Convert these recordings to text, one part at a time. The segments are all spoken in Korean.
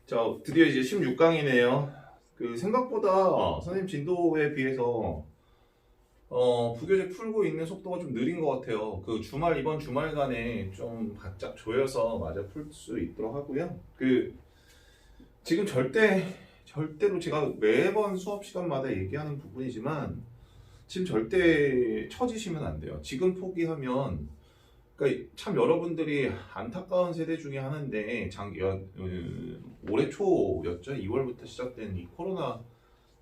자, 드디어 이제 16강이네요. 생각보다 선생님 진도에 비해서 부교재 풀고 있는 속도가 좀 느린 것 같아요. 이번 주말간에 좀 바짝 조여서 마저 풀 수 있도록 하고요. 지금 절대로 제가 매번 수업 시간마다 얘기하는 부분이지만 지금 절대 처지시면 안 돼요. 지금 포기하면 그러니까 참 여러분들이 안타까운 세대 중에 하나인데 올해 초였죠. 2월부터 시작된 이 코로나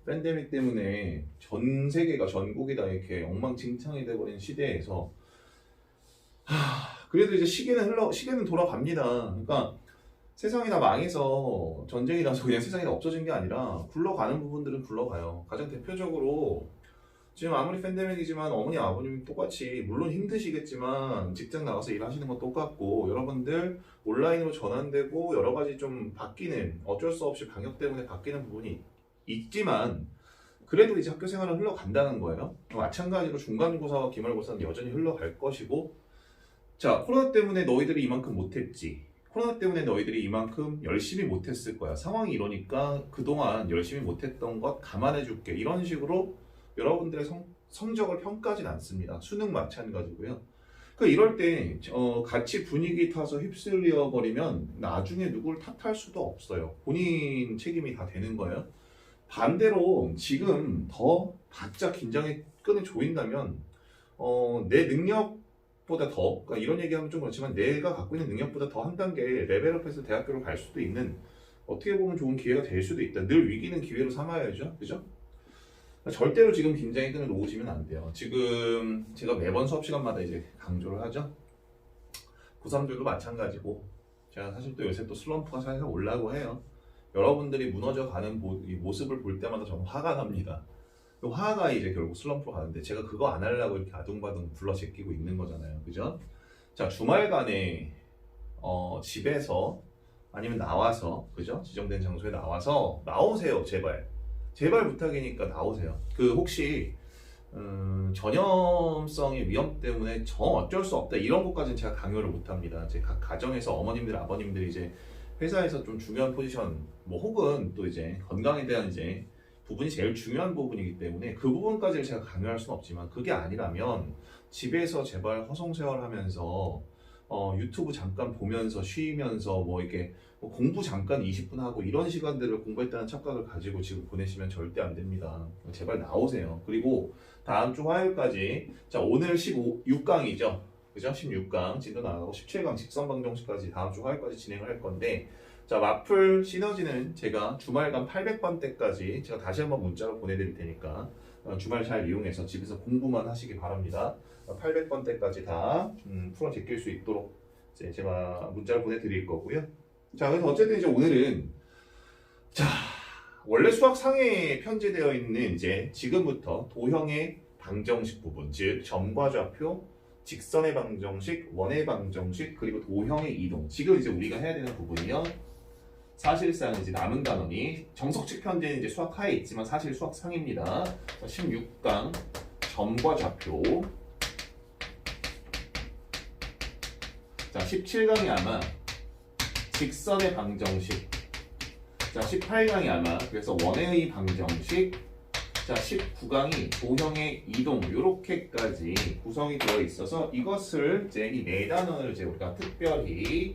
팬데믹 때문에 전 세계가 전국이 다 이렇게 엉망진창이 돼버린 시대에서 그래도 이제 시계는 돌아갑니다. 그러니까 세상이 다 망해서 전쟁이 나서 그냥 세상이 다 없어진 게 아니라 굴러가는 부분들은 굴러가요. 가장 대표적으로 지금 아무리 팬데믹이지만 어머니 아버님 똑같이 물론 힘드시겠지만 직장 나가서 일하시는 건 똑같고 여러분들 온라인으로 전환되고 여러 가지 좀 바뀌는 어쩔 수 없이 방역 때문에 바뀌는 부분이 있지만 그래도 이제 학교 생활은 흘러간다는 거예요. 마찬가지로 중간고사와 기말고사는 여전히 흘러갈 것이고 자 코로나 때문에 너희들이 이만큼 못했지 코로나 때문에 너희들이 이만큼 열심히 못했을 거야 상황이 이러니까 그동안 열심히 못했던 것 감안해 줄게 이런 식으로 여러분들의 성적을 평가하진 않습니다. 수능 마찬가지고요. 이럴 때 같이 분위기 타서 휩쓸려 버리면 나중에 누굴 탓할 수도 없어요. 본인 책임이 다 되는 거예요. 반대로 지금 더 바짝 긴장의 끈을 조인다면 내 능력보다 더 그러니까 이런 얘기하면 좀 그렇지만 내가 갖고 있는 능력보다 더 한 단계 레벨업해서 대학교를 갈 수도 있는 어떻게 보면 좋은 기회가 될 수도 있다. 늘 위기는 기회로 삼아야죠. 그죠? 절대로 지금 긴장의 끈을 놓으시면 안 돼요. 지금 제가 매번 수업 시간마다 이제 강조를 하죠. 고3들도 마찬가지고 제가 사실 또 요새 또 슬럼프가 살살 올라고 해요. 여러분들이 무너져가는 이 모습을 볼 때마다 저는 화가 납니다. 화가 이제 결국 슬럼프로 가는데 제가 그거 안 하려고 이렇게 아둥바둥 불러 제끼고 있는 거잖아요. 그죠? 자, 주말간에 집에서 아니면 나와서 그죠? 지정된 장소에 나와서 나오세요. 제발 부탁이니까 나오세요. 혹시 전염성의 위험 때문에 어쩔 수 없다 이런 것까지는 제가 강요를 못합니다. 제 각 가정에서 어머님들, 아버님들이 이제 회사에서 좀 중요한 포지션, 혹은 또 이제 건강에 대한 이제 부분이 제일 중요한 부분이기 때문에 그 부분까지를 제가 강요할 수는 없지만 그게 아니라면 집에서 제발 허송세월하면서 유튜브 잠깐 보면서 쉬면서 이렇게 공부 잠깐 20분 하고 이런 시간들을 공부했다는 착각을 가지고 지금 보내시면 절대 안 됩니다. 제발 나오세요. 그리고 다음 주 화요일까지 자 오늘 16강이죠. 그죠? 16강 진도 나가고 17강 직선방정식까지 다음 주 화요일까지 진행을 할 건데 자 마플 시너지는 제가 주말간 800번 때까지 제가 다시 한번 문자로 보내드릴 테니까 주말 잘 이용해서 집에서 공부만 하시기 바랍니다. 800번 때까지 다 풀어 제낄 수 있도록 이제 제가 문자를 보내드릴 거고요. 자, 그래서 어쨌든 이제 오늘은 자 원래 수학 상해에 편제되어 있는 이제 지금부터 도형의 방정식 부분, 즉 점과 좌표, 직선의 방정식, 원의 방정식, 그리고 도형의 이동. 지금 이제 우리가 해야 되는 부분이요. 사실상 이제 남은 단원이 정석칙 편제는 이제 수학 하에 있지만 사실 수학 상입니다. 16강 점과 좌표. 자, 17강이 아마 직선의 방정식. 자, 18강이 아마 그래서 원의 방정식. 자, 19강이 도형의 이동 요렇게까지 구성이 되어 있어서 이것을 이제 이 네 단원을 이제 우리가 특별히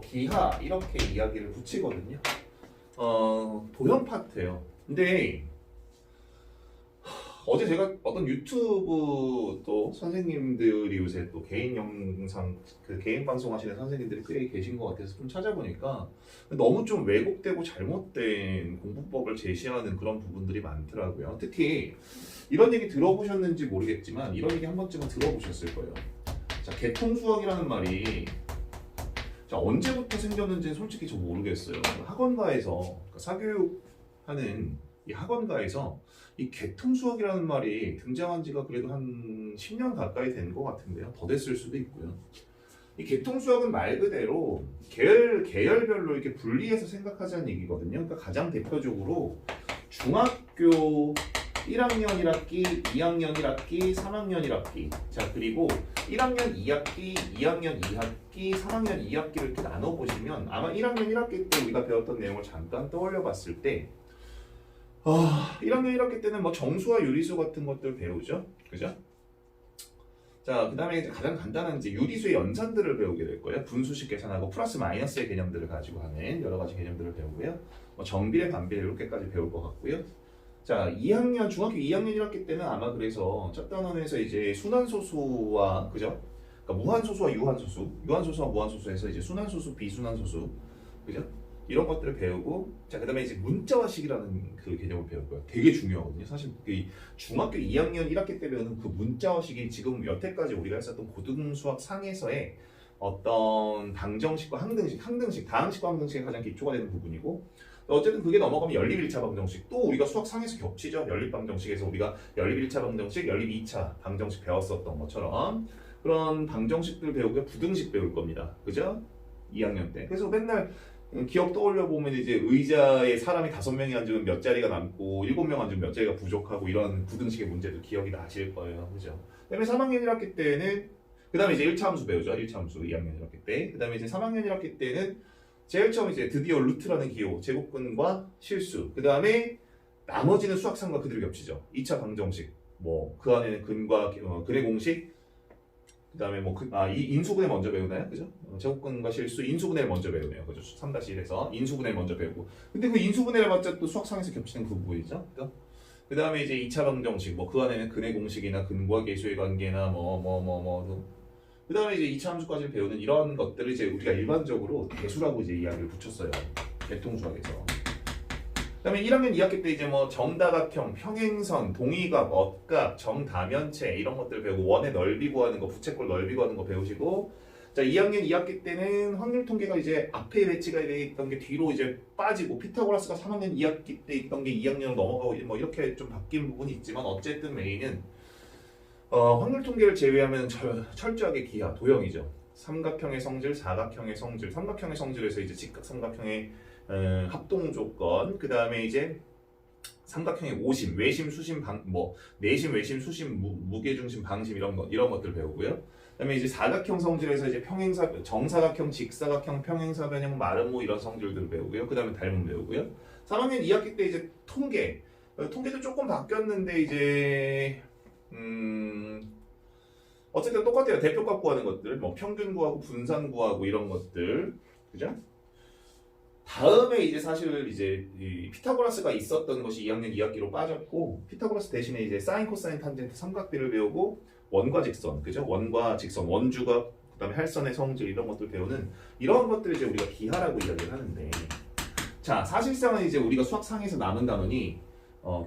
기하 이렇게 이야기를 붙이거든요. 도형 파트예요. 근데 어제 제가 어떤 유튜브 또 선생님들이 요새 또 개인 영상 개인 방송 하시는 선생님들이 꽤 계신 것 같아서 좀 찾아보니까 너무 좀 왜곡되고 잘못된 공부법을 제시하는 그런 부분들이 많더라고요. 특히 이런 얘기 들어보셨는지 모르겠지만 이런 얘기 한 번쯤은 들어보셨을 거예요. 자, 개통수학이라는 말이 자, 언제부터 생겼는지는 솔직히 저 모르겠어요. 학원가에서 그러니까 사교육하는 이 학원가에서 이 개통수학이라는 말이 등장한 지가 그래도 한 10년 가까이 된 것 같은데요. 더 됐을 수도 있고요. 이 개통수학은 말 그대로 계열별로 이렇게 분리해서 생각하자는 얘기거든요. 그러니까 가장 대표적으로 중학교 1학년 1학기, 2학년 1학기, 3학년 1학기. 자, 그리고 1학년 2학기, 2학년 2학기, 3학년 2학기를 이렇게 나눠보시면 아마 1학년 1학기 때 우리가 배웠던 내용을 잠깐 떠올려 봤을 때 1학년 1학기 때는 뭐 정수와 유리수 같은 것들 배우죠. 그죠? 자, 그 다음에 가장 간단한 이제 유리수의 연산들을 배우게 될 거예요. 분수식 계산하고 플러스 마이너스의 개념들을 가지고 하는 여러 가지 개념들을 배우고요. 뭐 정비례, 반비례 이렇게까지 배울 것 같고요. 자, 2학년, 중학교 2학년 1학기 때는 아마 그래서 첫 단원에서 이제 순환소수와, 그죠? 그러니까 무한소수와 유한소수, 유한소수와 무한소수에서 이제 순환소수, 비순환소수, 그죠? 이런 것들을 배우고, 자, 그 다음에 이제 문자화식이라는 그 개념을 배울 거예요. 되게 중요하거든요. 사실 그 중학교 2학년 1학기 때 배우는 그 문자화식이 지금 여태까지 우리가 했었던 고등수학 상에서의 어떤 방정식과 항등식, 다항식과 항등식의 가장 기초가 되는 부분이고, 어쨌든 그게 넘어가면 연립 1차 방정식 또 우리가 수학 상에서 겹치죠. 연립 방정식에서 우리가 연립 1차 방정식, 연립 2차 방정식 배웠었던 것처럼 그런 방정식들 배우고 부등식 배울 겁니다. 그죠? 2학년 때. 그래서 맨날 기억 떠올려 보면 이제 의자에 사람이 5명이 앉으면 몇 자리가 남고 7명 앉으면 몇 자리가 부족하고 이런 부등식의 문제도 기억이 나실 거예요. 그죠? 그다음에 3학년 1학기 때는 그다음에 이제 1차 함수 배우죠. 1차 함수 2학년 1학기 때. 그다음에 이제 3학년 1학기 때는 제일 처음 이제 드디어 루트라는 기호, 제곱근과 실수. 그 다음에 나머지는 수학상과 그대로 겹치죠. 2차 방정식, 뭐 그 안에는 근과 근의 공식. 그 다음에 뭐 인수분해 먼저 배우나요, 그죠? 제곱근과 실수, 인수분해를 먼저 배우네요, 그죠? 3-1에서 인수분해를 먼저 배우고. 근데 그 인수분해를 봤자 또 수학상에서 겹치는 그 부분이죠. 그 다음에 이제 2차 방정식, 뭐 그 안에는 근의 공식이나 근과 계수의 관계나 그 다음에 이제 2차 함수까지 배우는 이런 것들을 이제 우리가 일반적으로 대수라고 이제 이야기를 붙였어요. 계통수학에서. 그 다음에 1학년 2학기 때 이제 뭐 정다각형, 평행선, 동의각, 억각, 정다면체 이런 것들 배우고 원의 넓이 구하는 거, 부채꼴 넓이 구하는 거 배우시고 자 2학년 2학기 때는 확률 통계가 이제 앞에 배치가 돼 있던 게 뒤로 이제 빠지고 피타고라스가 3학년 2학기 때 있던 게 2학년으로 넘어가고 뭐 이렇게 좀 바뀐 부분이 있지만 어쨌든 메인은 확률 통계를 제외하면 철저하게 기하, 도형이죠. 삼각형의 성질, 사각형의 성질, 삼각형의 성질에서 이제 직각 삼각형의 합동 조건, 그 다음에 이제 삼각형의 오심, 외심, 수심, 내심, 외심, 수심, 무게중심, 방심 이런 것들 배우고요. 그다음에 이제 사각형 성질에서 이제 정사각형, 직사각형, 평행사변형, 마름모 이런 성질들을 배우고요. 그다음에 닮음 배우고요. 3학년 2학기 때 이제 통계도 조금 바뀌었는데 이제 어쨌든 똑같아요. 대표값 구하는 것들, 뭐 평균 구하고 분산 구하고 이런 것들, 그죠? 다음에 이제 사실 이제 이 피타고라스가 있었던 것이 2학년 2학기로 빠졌고 피타고라스 대신에 이제 사인, 코사인, 탄젠트, 삼각비를 배우고 원과 직선, 그죠? 원과 직선, 원주각, 그다음에 할선의 성질 이런 것들 배우는 이런 것들을 이제 우리가 기하라고 이야기를 하는데, 자 사실상은 이제 우리가 수학상에서 남은 단원이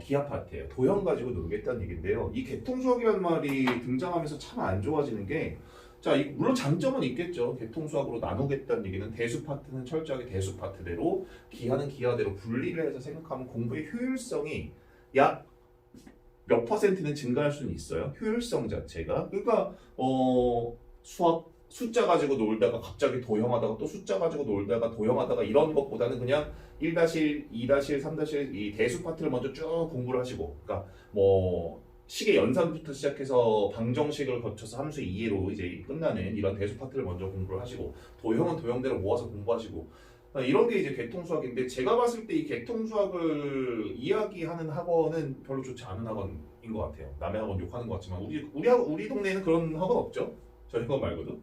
기하 파트예요. 도형 가지고 놀겠다는 얘기인데요. 이 개통수학이라는 말이 등장하면서 참 안 좋아지는 게, 자, 물론 장점은 있겠죠. 개통수학으로 나누겠다는 얘기는 대수 파트는 철저하게 대수 파트대로, 기하는 기하대로 분리를 해서 생각하면 공부의 효율성이 약 몇 퍼센트는 증가할 수는 있어요. 효율성 자체가. 그러니까 수학 숫자 가지고 놀다가 갑자기 도형하다가 또 숫자 가지고 놀다가 도형하다가 이런 것보다는 그냥 1-1, 2-1, 3-1 이 대수 파트를 먼저 쭉 공부를 하시고, 그러니까 뭐 식의 연산부터 시작해서 방정식을 거쳐서 함수 이해로 이제 끝나는 이런 대수 파트를 먼저 공부를 하시고, 도형은 도형대로 모아서 공부하시고, 이런 게 이제 개통수학인데, 제가 봤을 때 이 개통수학을 이야기하는 학원은 별로 좋지 않은 학원인 것 같아요. 남의 학원 욕하는 것 같지만 우리 동네에는 그런 학원 없죠. 저희 학원 말고도.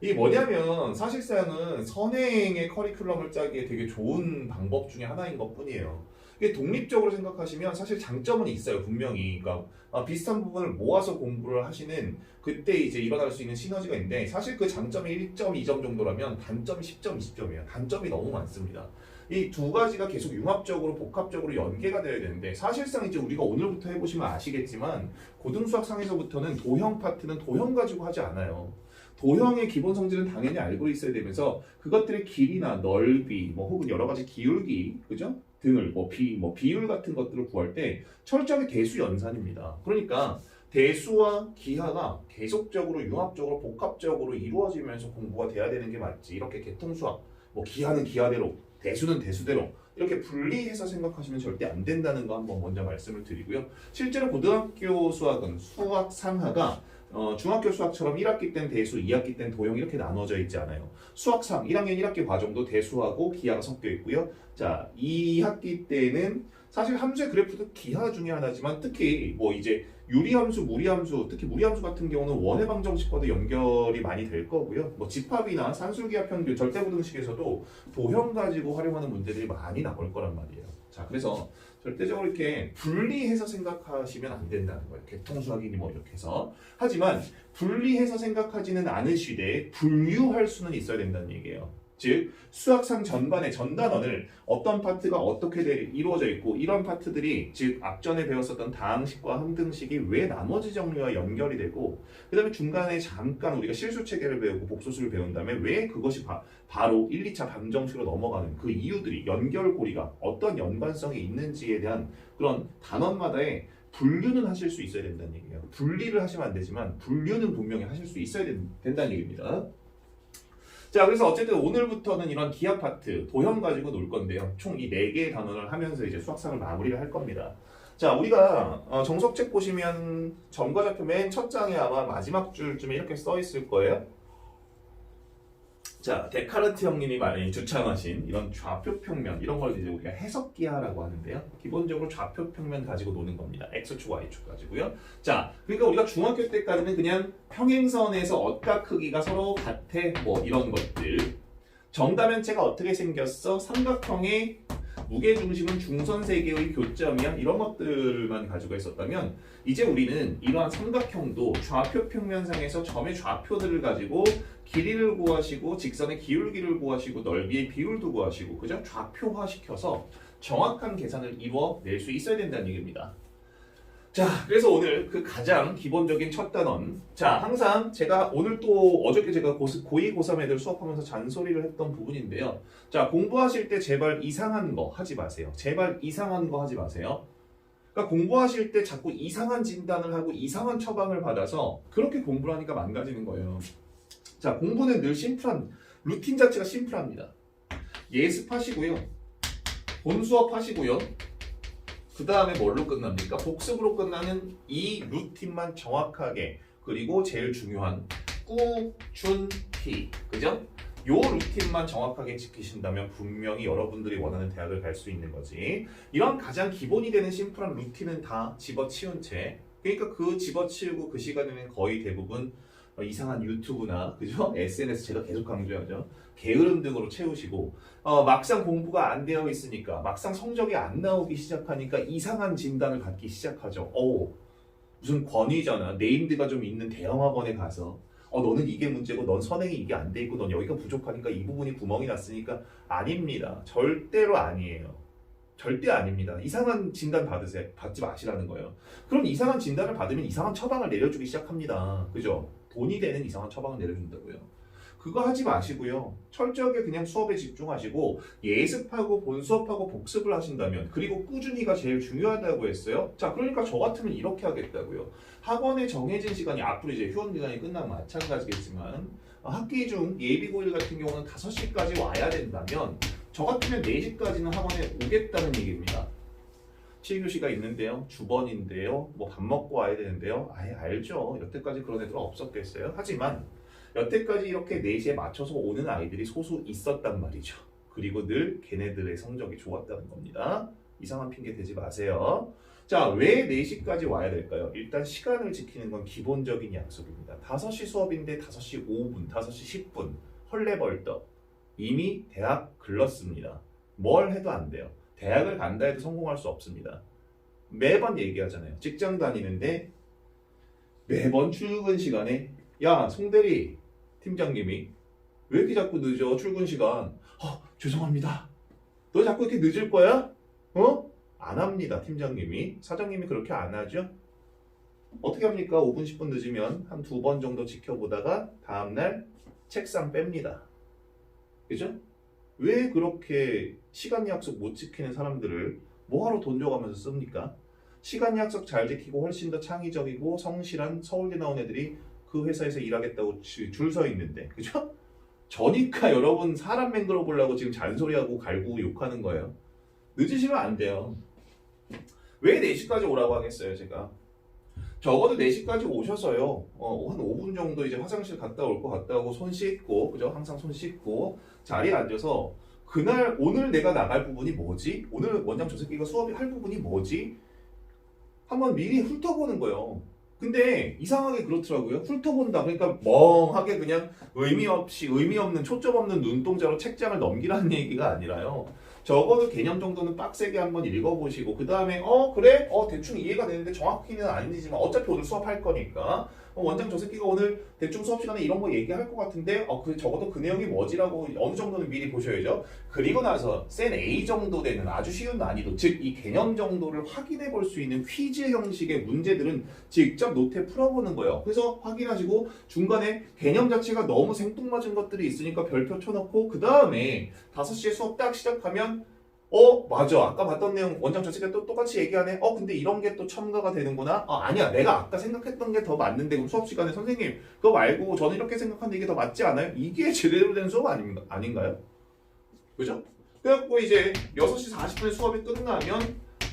이게 뭐냐면 사실상은 선행의 커리큘럼을 짜기에 되게 좋은 방법 중에 하나인 것 뿐이에요. 이게 독립적으로 생각하시면 사실 장점은 있어요, 분명히. 그러니까 비슷한 부분을 모아서 공부를 하시는 그때 이제 일어날 수 있는 시너지가 있는데, 사실 그 장점이 1.2점 정도라면 단점이 10점, 20점이에요. 단점이 너무 많습니다. 이 두 가지가 계속 융합적으로 복합적으로 연계가 되어야 되는데, 사실상 이제 우리가 오늘부터 해보시면 아시겠지만 고등수학상에서부터는 도형 파트는 도형 가지고 하지 않아요. 도형의 기본 성질은 당연히 알고 있어야 되면서 그것들의 길이나 넓이, 뭐 혹은 여러 가지 기울기, 그죠? 등을 비율 같은 것들을 구할 때 철저하게 대수 연산입니다. 그러니까 대수와 기하가 계속적으로 융합적으로 복합적으로 이루어지면서 공부가 돼야 되는 게 맞지. 이렇게 개통수학, 뭐 기하는 기하대로, 대수는 대수대로 이렇게 분리해서 생각하시면 절대 안 된다는 거 한번 먼저 말씀을 드리고요. 실제로 고등학교 수학은 수학 상하가 중학교 수학처럼 1학기 땐 대수, 2학기 땐 도형 이렇게 나눠져 있지 않아요. 수학상 1학년 1학기 과정도 대수하고 기하가 섞여 있고요. 자, 2학기 때는 사실 함수의 그래프도 기하 중에 하나지만 특히 뭐 이제 유리함수, 무리함수, 특히 무리함수 같은 경우는 원의 방정식과도 연결이 많이 될 거고요. 뭐 집합이나 산술기하 평균, 절대부등식에서도 도형 가지고 활용하는 문제들이 많이 나올 거란 말이에요. 자, 그래서 절대적으로 이렇게 분리해서 생각하시면 안 된다는 거예요. 개통수학이니 뭐 이렇게 해서. 하지만 분리해서 생각하지는 않으시되 분류할 수는 있어야 된다는 얘기예요. 즉 수학상 전반의 전 단원을 어떤 파트가 어떻게 이루어져 있고 이런 파트들이 즉 앞전에 배웠었던 다항식과 함등식이 왜 나머지 정리와 연결이 되고 그 다음에 중간에 잠깐 우리가 실수체계를 배우고 복소수를 배운 다음에 왜 그것이 바로 1, 2차 방정식으로 넘어가는 그 이유들이 연결고리가 어떤 연관성이 있는지에 대한 그런 단원마다의 분류는 하실 수 있어야 된다는 얘기예요. 분리를 하시면 안 되지만 분류는 분명히 하실 수 있어야 된다는 얘기입니다. 자, 그래서 어쨌든 오늘부터는 이런 기하 파트, 도형 가지고 놀 건데요. 총 이 4개의 단원을 하면서 이제 수학상을 마무리를 할 겁니다. 자, 우리가 정석책 보시면 점과 좌표 맨 첫 장에 아마 마지막 줄쯤에 이렇게 써 있을 거예요. 자, 데카르트 형님이 많이 주창하신 이런 좌표평면 이런 걸 이제 우리가 해석기하라고 하는데요. 기본적으로 좌표평면 가지고 노는 겁니다. X축, Y축 가지고요. 자, 그러니까 우리가 중학교 때까지는 그냥 평행선에서 어각 크기가 서로 같아 뭐 이런 것들. 정다면체가 어떻게 생겼어? 삼각형의 무게중심은 중선 3개의 교점이야. 이런 것들만 가지고 있었다면 이제 우리는 이러한 삼각형도 좌표 평면상에서 점의 좌표들을 가지고 길이를 구하시고 직선의 기울기를 구하시고 넓이의 비율도 구하시고 그죠? 좌표화시켜서 정확한 계산을 이루어낼 수 있어야 된다는 얘기입니다. 자, 그래서 오늘 그 가장 기본적인 첫 단원. 자, 항상 제가 오늘 또 어저께 제가 고2, 고3 애들 수업하면서 잔소리를 했던 부분인데요. 자, 공부하실 때 제발 이상한 거 하지 마세요. 제발 이상한 거 하지 마세요. 그러니까 공부하실 때 자꾸 이상한 진단을 하고 이상한 처방을 받아서 그렇게 공부를 하니까 망가지는 거예요. 자, 공부는 늘 심플한, 루틴 자체가 심플합니다. 예습하시고요. 본 수업 하시고요. 그 다음에 뭘로 끝납니까? 복습으로 끝나는 이 루틴만 정확하게 그리고 제일 중요한 꾸준히 그죠? 요 루틴만 정확하게 지키신다면 분명히 여러분들이 원하는 대학을 갈 수 있는 거지. 이런 가장 기본이 되는 심플한 루틴은 다 집어치운 채 그러니까 그 집어치우고 그 시간에는 거의 대부분 이상한 유튜브나 그죠? SNS 제가 계속 강조하죠. 게으름 등으로 채우시고 막상 공부가 안 되어 있으니까 막상 성적이 안 나오기 시작하니까 이상한 진단을 받기 시작하죠. 무슨 권위잖아. 네임드가 좀 있는 대형학원에 가서 너는 이게 문제고 넌 선행이 이게 안 돼 있고 넌 여기가 부족하니까 이 부분이 구멍이 났으니까 아닙니다. 절대로 아니에요. 절대 아닙니다. 이상한 진단 받지 마시라는 거예요. 그럼 이상한 진단을 받으면 이상한 처방을 내려주기 시작합니다. 그죠? 돈이 되는 이상한 처방을 내려준다고요. 그거 하지 마시고요. 철저하게 그냥 수업에 집중하시고 예습하고 본수업하고 복습을 하신다면 그리고 꾸준히가 제일 중요하다고 했어요. 자, 그러니까 저 같으면 이렇게 하겠다고요. 학원에 정해진 시간이 앞으로 이제 휴원기간이 끝나면 마찬가지겠지만 학기 중 예비고일 같은 경우는 5시까지 와야 된다면 저 같으면 4시까지는 학원에 오겠다는 얘기입니다. 7교시가 있는데요. 주번인데요. 뭐 밥 먹고 와야 되는데요. 알죠. 여태까지 그런 애들은 없었겠어요. 하지만 여태까지 이렇게 4시에 맞춰서 오는 아이들이 소수 있었단 말이죠. 그리고 늘 걔네들의 성적이 좋았다는 겁니다. 이상한 핑계 대지 마세요. 자, 왜 4시까지 와야 될까요? 일단 시간을 지키는 건 기본적인 약속입니다. 5시 수업인데 5시 5분, 5시 10분 헐레벌떡 이미 대학 글렀습니다. 뭘 해도 안 돼요. 대학을 간다 해도 성공할 수 없습니다. 매번 얘기하잖아요. 직장 다니는데 매번 출근 시간에 야, 송대리 팀장님이 왜 이렇게 자꾸 늦어? 출근 시간. 죄송합니다. 너 자꾸 이렇게 늦을 거야? 안 합니다. 팀장님이. 사장님이 그렇게 안 하죠? 어떻게 합니까? 5분, 10분 늦으면 한 2번 정도 지켜보다가 다음날 책상 뺍니다. 그죠? 왜 그렇게 시간 약속 못 지키는 사람들을 뭐하러 돈 줘가면서 씁니까? 시간 약속 잘 지키고 훨씬 더 창의적이고 성실한 서울대 나온 애들이 그 회사에서 일하겠다고 줄 서 있는데, 그죠? 저니까 여러분 사람 맹글어 보려고 지금 잔소리하고 갈구고 욕하는 거예요. 늦으시면 안 돼요. 왜 4시까지 오라고 하겠어요, 제가? 적어도 4시까지 오셔서요. 한 5분 정도 이제 화장실 갔다 올 거 갔다 오고 손 씻고, 그죠? 항상 손 씻고 자리에 앉아서 그날 오늘 내가 나갈 부분이 뭐지? 오늘 원장 저 새끼가 수업이 할 부분이 뭐지? 한번 미리 훑어보는 거예요. 근데 이상하게 그렇더라고요. 훑어본다. 그러니까 멍하게 그냥 의미 없는 초점 없는 눈동자로 책장을 넘기라는 얘기가 아니라요. 적어도 개념 정도는 빡세게 한번 읽어보시고 그 다음에 그래? 대충 이해가 되는데 정확히는 아니지만 어차피 오늘 수업할 거니까 원장 저 새끼가 오늘 대충 수업 시간에 이런 거 얘기할 것 같은데 적어도 그 내용이 뭐지라고 어느 정도는 미리 보셔야죠. 그리고 나서 센 A 정도 되는 아주 쉬운 난이도 즉 이 개념 정도를 확인해 볼 수 있는 퀴즈 형식의 문제들은 직접 노트에 풀어보는 거예요. 그래서 확인하시고 중간에 개념 자체가 너무 생뚱맞은 것들이 있으니까 별표 쳐놓고 그 다음에 5시에 수업 딱 시작하면 맞아. 아까 봤던 내용 원장 저 새끼가 또 똑같이 얘기하네. 근데 이런 게 또 첨가가 되는구나. 아니야. 내가 아까 생각했던 게 더 맞는데 그럼 수업 시간에 선생님 그거 말고 저는 이렇게 생각하는데 이게 더 맞지 않아요? 이게 제대로 된 수업 아닌가요? 그죠? 그래갖고 이제 6시 40분에 수업이 끝나면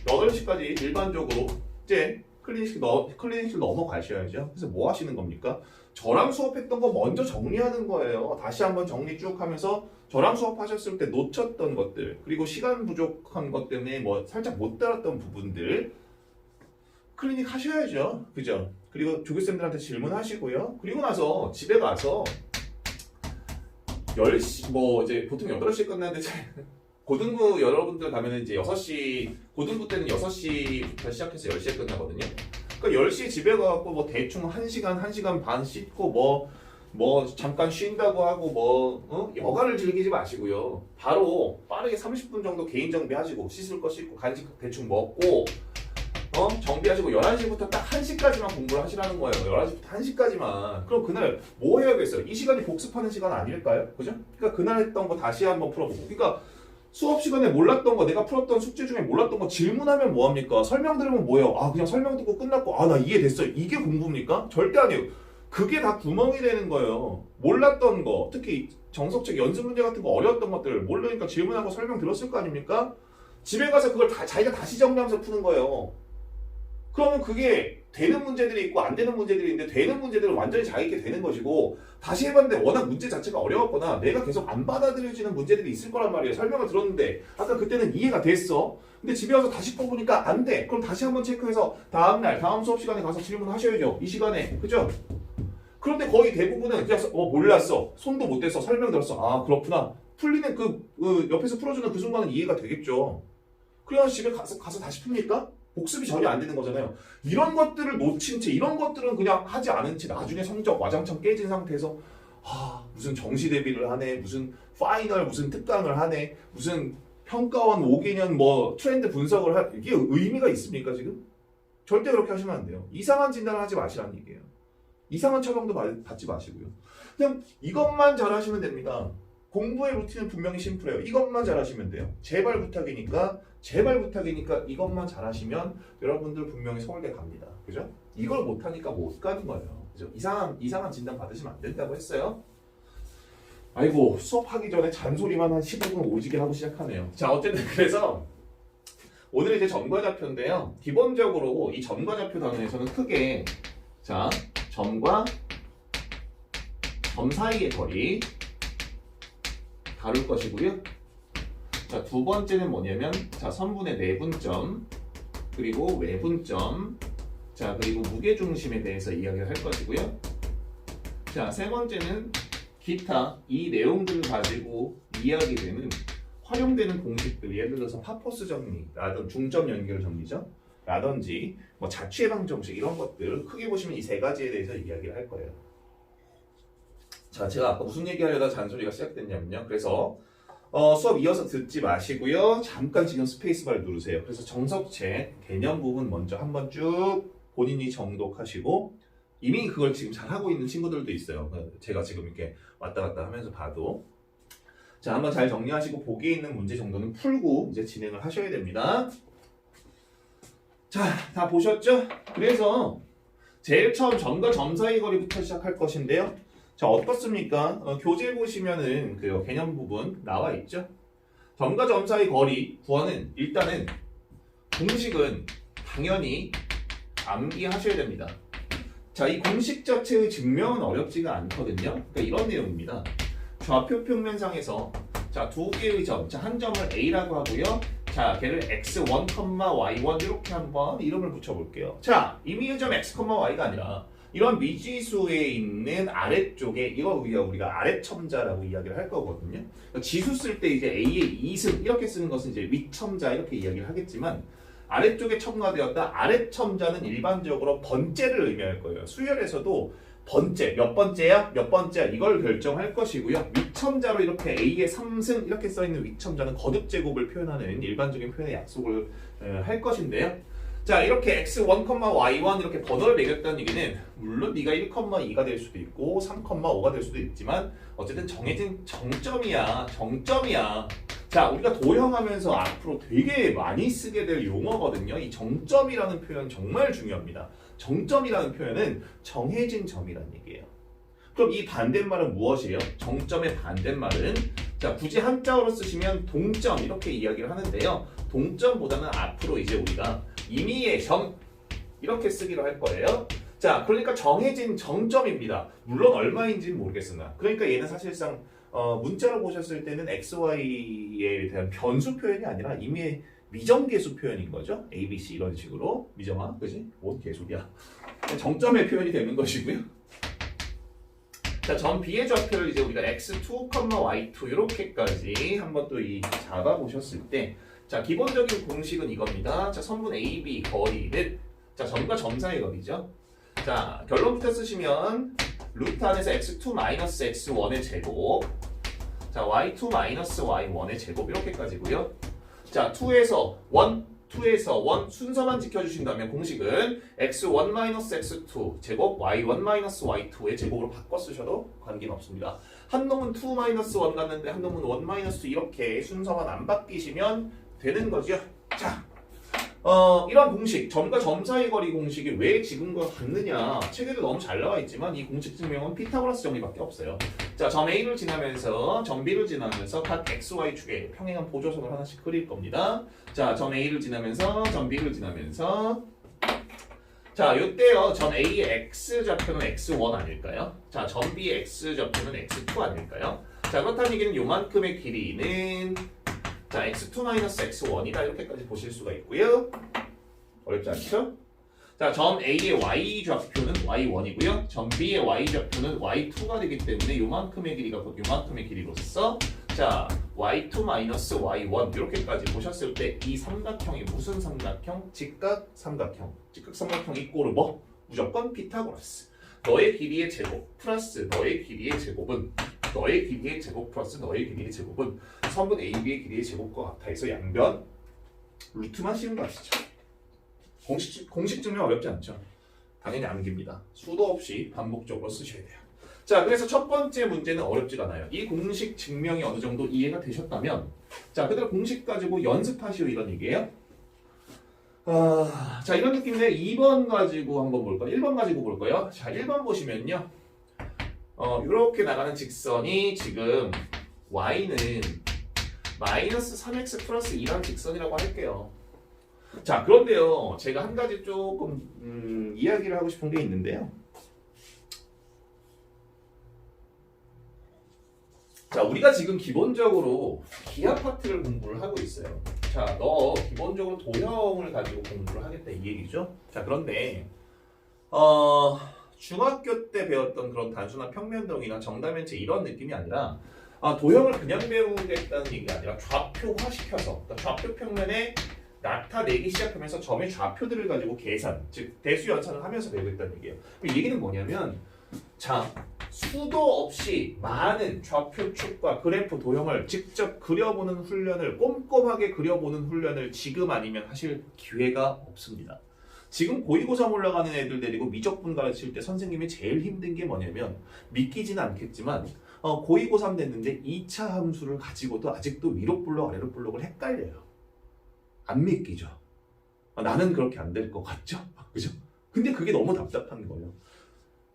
8시까지 일반적으로 이제 클리닉실 넘어가셔야죠. 그래서 뭐 하시는 겁니까? 저랑 수업했던 거 먼저 정리하는 거예요. 다시 한번 정리 쭉 하면서 저랑 수업하셨을 때 놓쳤던 것들 그리고 시간 부족한 것 때문에 뭐 살짝 못 따랐던 부분들 클리닉 하셔야죠. 그죠? 그리고 조교쌤들한테 질문하시고요. 그리고 나서 집에 가서 10시 뭐 이제 보통 8시에 끝나는데 고등부 여러분들 가면은 이제 6시 고등부 때는 6시부터 시작해서 10시에 끝나거든요. 그러니까 10시에 집에 가고 뭐 대충 1시간 반 씻고 뭐 잠깐 쉰다고 하고 여가를 즐기지 마시고요. 바로 빠르게 30분 정도 개인 정비하시고 씻을 거 씻고 간식 대충 먹고 정비하시고 11시부터 딱 1시까지만 공부를 하시라는 거예요. 11시부터 1시까지만. 그럼 그날 뭐 해야겠어요? 이 시간이 복습하는 시간 아닐까요? 그죠? 그러니까 그날 했던 거 다시 한번 풀어보고. 그러니까 수업 시간에 몰랐던 거, 내가 풀었던 숙제 중에 몰랐던 거 질문하면 뭐합니까? 설명 들으면 뭐예요? 그냥 설명 듣고 끝났고, 나 이해됐어요. 이게 공부입니까? 절대 아니에요. 그게 다 구멍이 되는 거예요. 몰랐던 거, 특히 정석책 연습 문제 같은 거 어려웠던 것들 모르니까 질문하고 설명 들었을 거 아닙니까? 집에 가서 그걸 자기가 다시 정리하면서 푸는 거예요. 그러면 그게 되는 문제들이 있고 안 되는 문제들이 있는데 되는 문제들은 완전히 자기게 되는 것이고 다시 해봤는데 워낙 문제 자체가 어려웠거나 내가 계속 안 받아들여지는 문제들이 있을 거란 말이에요. 설명을 들었는데 아까 그때는 이해가 됐어. 근데 집에 와서 다시 뽑으니까 안 돼. 그럼 다시 한번 체크해서 다음 수업 시간에 가서 질문하셔야죠. 이 시간에. 그죠? 그런데 거의 대부분은 그냥 몰랐어. 손도 못 댔어. 설명 들었어. 그렇구나. 풀리는 옆에서 풀어주는 그 순간은 이해가 되겠죠. 그래야 집에 가서 다시 풉니까? 복습이 전혀 안 되는 거잖아요. 이런 것들을 놓친 채, 이런 것들은 그냥 하지 않은 채 나중에 성적 와장창 깨진 상태에서 무슨 정시 대비를 하네, 무슨 파이널, 무슨 특강을 하네, 무슨 평가원 5개년 뭐 트렌드 분석을 이게 의미가 있습니까 지금? 절대 그렇게 하시면 안 돼요. 이상한 진단을 하지 마시라는 얘기예요. 이상한 처방도 받지 마시고요. 그냥 이것만 잘하시면 됩니다. 공부의 루틴은 분명히 심플해요. 이것만 잘하시면 돼요. 제발 부탁이니까 이것만 잘하시면 여러분들 분명히 서울대 갑니다. 그죠? 이걸 못하니까 못 가는 거예요. 그죠? 이상한 진단 받으시면 안 된다고 했어요. 아이고 수업하기 전에 잔소리만 한 15분 오지게 하고 시작하네요. 자 어쨌든 그래서 오늘 이제 점과좌표인데요. 기본적으로 이 점과좌표 단원에서는 크게 점과 점 사이의 거리 다룰 것이고요. 자, 두 번째는 뭐냐면 선분의 내분점 그리고 외분점 그리고 무게중심에 대해서 이야기를 할 것이고요. 자, 세 번째는 기타 이 내용들을 가지고 이야기되는 활용되는 공식들 예를 들어서 파포스 정리라든지 중점 연결 정리죠. 라든지 뭐 자취 예방 정식 이런 것들 크게 보시면 이 세 가지에 대해서 이야기를 할 거예요. 자, 제가 아까 무슨 얘기하려다 잔소리가 시작됐냐면요. 그래서 수업 이어서 듣지 마시고요. 잠깐 지금 스페이스바를 누르세요. 그래서 정석책 개념 부분 먼저 한번 쭉 본인이 정독하시고 이미 그걸 지금 잘하고 있는 친구들도 있어요. 제가 지금 이렇게 왔다 갔다 하면서 봐도 자, 한번 잘 정리하시고 보기에 있는 문제 정도는 풀고 이제 진행을 하셔야 됩니다. 자, 다 보셨죠? 그래서 제일 처음 점과 점 사이 거리부터 시작할 것인데요. 자, 어떻습니까? 교재 보시면은 그 개념 부분 나와 있죠? 점과 점 사이 거리 구하는 일단은 공식은 당연히 암기하셔야 됩니다. 자, 이 공식 자체의 증명은 어렵지가 않거든요. 그러니까 이런 내용입니다. 좌표 평면상에서 자, 두 개의 점, 자, 한 점을 A라고 하고요. 자, 걔를 x1, y1 이렇게 한번 이름을 붙여볼게요. 자, 이미 이 점 x, y가 아니라 이런 미지수에 있는 아래쪽에 이거 우리가 아래첨자라고 이야기를 할 거거든요. 지수 쓸 때 이제 A의 2승 이렇게 쓰는 것은 이제 위첨자 이렇게 이야기를 하겠지만 아래쪽에 첨가되었다. 아래첨자는 일반적으로 번째를 의미할 거예요. 수열에서도 번째, 몇 번째야? 몇 번째야? 이걸 결정할 것이고요. 위첨자로 이렇게 A의 3승 이렇게 써있는 위첨자는 거듭제곱을 표현하는 일반적인 표현의 약속을 할 것인데요. 자, 이렇게 x1, y1 이렇게 번호를 매겼다는 얘기는 물론 네가 1,2가 될 수도 있고 3,5가 될 수도 있지만 어쨌든 정해진 정점이야. 정점이야. 자, 우리가 도형하면서 앞으로 되게 많이 쓰게 될 용어거든요. 이 정점이라는 표현 정말 중요합니다. 정점이라는 표현은 정해진 점이라는 얘기예요. 그럼 이 반대말은 무엇이에요? 정점의 반대말은 자, 굳이 한자어로 쓰시면 동점 이렇게 이야기를 하는데요. 동점보다는 앞으로 이제 우리가 임의의 점 이렇게 쓰기로 할 거예요. 자, 그러니까 정해진 정점입니다. 물론 얼마인지는 모르겠으나 그러니까 얘는 사실상 문자로 보셨을 때는 xy에 대한 변수 표현이 아니라 임의의 미정계수 표현인 거죠. a, b, c 이런 식으로 미정아, 그지? 뭔 개소리야. 정점의 표현이 되는 것이고요. 자, 점 B의 좌표를 이제 우리가 x2, y2 이렇게까지 한번 또 이 잡아 보셨을 때, 자, 기본적인 공식은 이겁니다. 자, 선분 AB 거리는 자, 점과 점 사이 거리죠. 자, 결론부터 쓰시면 루트 안에서 x2-x1의 제곱, 자, y2-y1의 제곱 이렇게까지고요. 자, 2에서 1 순서만 지켜주신다면 공식은 x1-x2 제곱 y1-y2의 제곱으로 바꿔 쓰셔도 관계는 없습니다. 한 놈은 2-1 갔는데 한 놈은 1-2 이렇게 순서만 안 바뀌시면 되는 거죠. 자, 이런 공식, 점과 점 사이 거리 공식이 왜 지금과 같느냐 책에도 너무 잘 나와 있지만 이 공식 증명은 피타고라스 정리밖에 없어요. 자, 점 A를 지나면서 점 B를 지나면서 각 XY 축에 평행한 보조선을 하나씩 그릴 겁니다. 자, 점 A를 지나면서 점 B를 지나면서 자, 요때요. 점 A의 X 좌표는 X1 아닐까요? 자, 점 B의 X 좌표는 X2 아닐까요? 자, 그렇다는 얘기는 요만큼의 길이는 자, x2-x1이다 이렇게까지 보실 수가 있고요. 어렵지 않죠? 자, 점 A의 y 좌표는 y1이고요. 점 B의 y 좌표는 y2가 되기 때문에 요만큼의 길이가 곧 요만큼의 길이로서 자, y2-y1 이렇게까지 보셨을 때 이 삼각형이 무슨 삼각형? 직각 삼각형. 직각 삼각형 이꼬르 뭐? 무조건 피타고라스. 너의 길이의 제곱 플러스 너의 길이의 제곱은 너의 길이의 제곱 플러스 너의 길이의 제곱은 선분 AB의 길이의 제곱과 같아 해서 양변 루트만 씌운 거 아시죠? 공식 증명 어렵지 않죠? 당연히 암기입니다. 수도 없이 반복적으로 쓰셔야 돼요. 자, 그래서 첫 번째 문제는 어렵지가 않아요. 이 공식 증명이 어느 정도 이해가 되셨다면 자, 그대로 공식 가지고 연습하시오 이런 얘기예요. 자, 이런 느낌인데 2번 가지고 한번 볼까요? 1번 가지고 볼까요? 자, 1번 보시면요. 이렇게 나가는 직선이 지금 y는 마이너스 3x 플러스 2라는 직선이라고 할게요. 자, 그런데요. 제가 한 가지 조금 이야기를 하고 싶은 게 있는데요. 자, 우리가 지금 기본적으로 기하 파트를 공부를 하고 있어요. 자, 너 기본적으로 도형을 가지고 공부를 하겠다 이 얘기죠. 자, 그런데 중학교 때 배웠던 그런 단순한 평면도형이나 정다면체 이런 느낌이 아니라 도형을 그냥 배우겠다는 얘기가 아니라 좌표화시켜서 그러니까 좌표 평면에 나타내기 시작하면서 점의 좌표들을 가지고 계산, 즉 대수 연산을 하면서 배우겠다는 얘기예요. 이 얘기는 뭐냐면 자, 수도 없이 많은 좌표축과 그래프 도형을 직접 그려보는 훈련을 꼼꼼하게 그려보는 훈련을 지금 아니면 하실 기회가 없습니다. 지금 고2고3 올라가는 애들 데리고 미적분 가르칠 때 선생님이 제일 힘든 게 뭐냐면 믿기지는 않겠지만 고2고3 됐는데 2차 함수를 가지고도 아직도 위로 블록 아래로 블록을 헷갈려요. 안 믿기죠. 나는 그렇게 안 될 것 같죠? 그죠? 근데 그게 너무 답답한 거예요.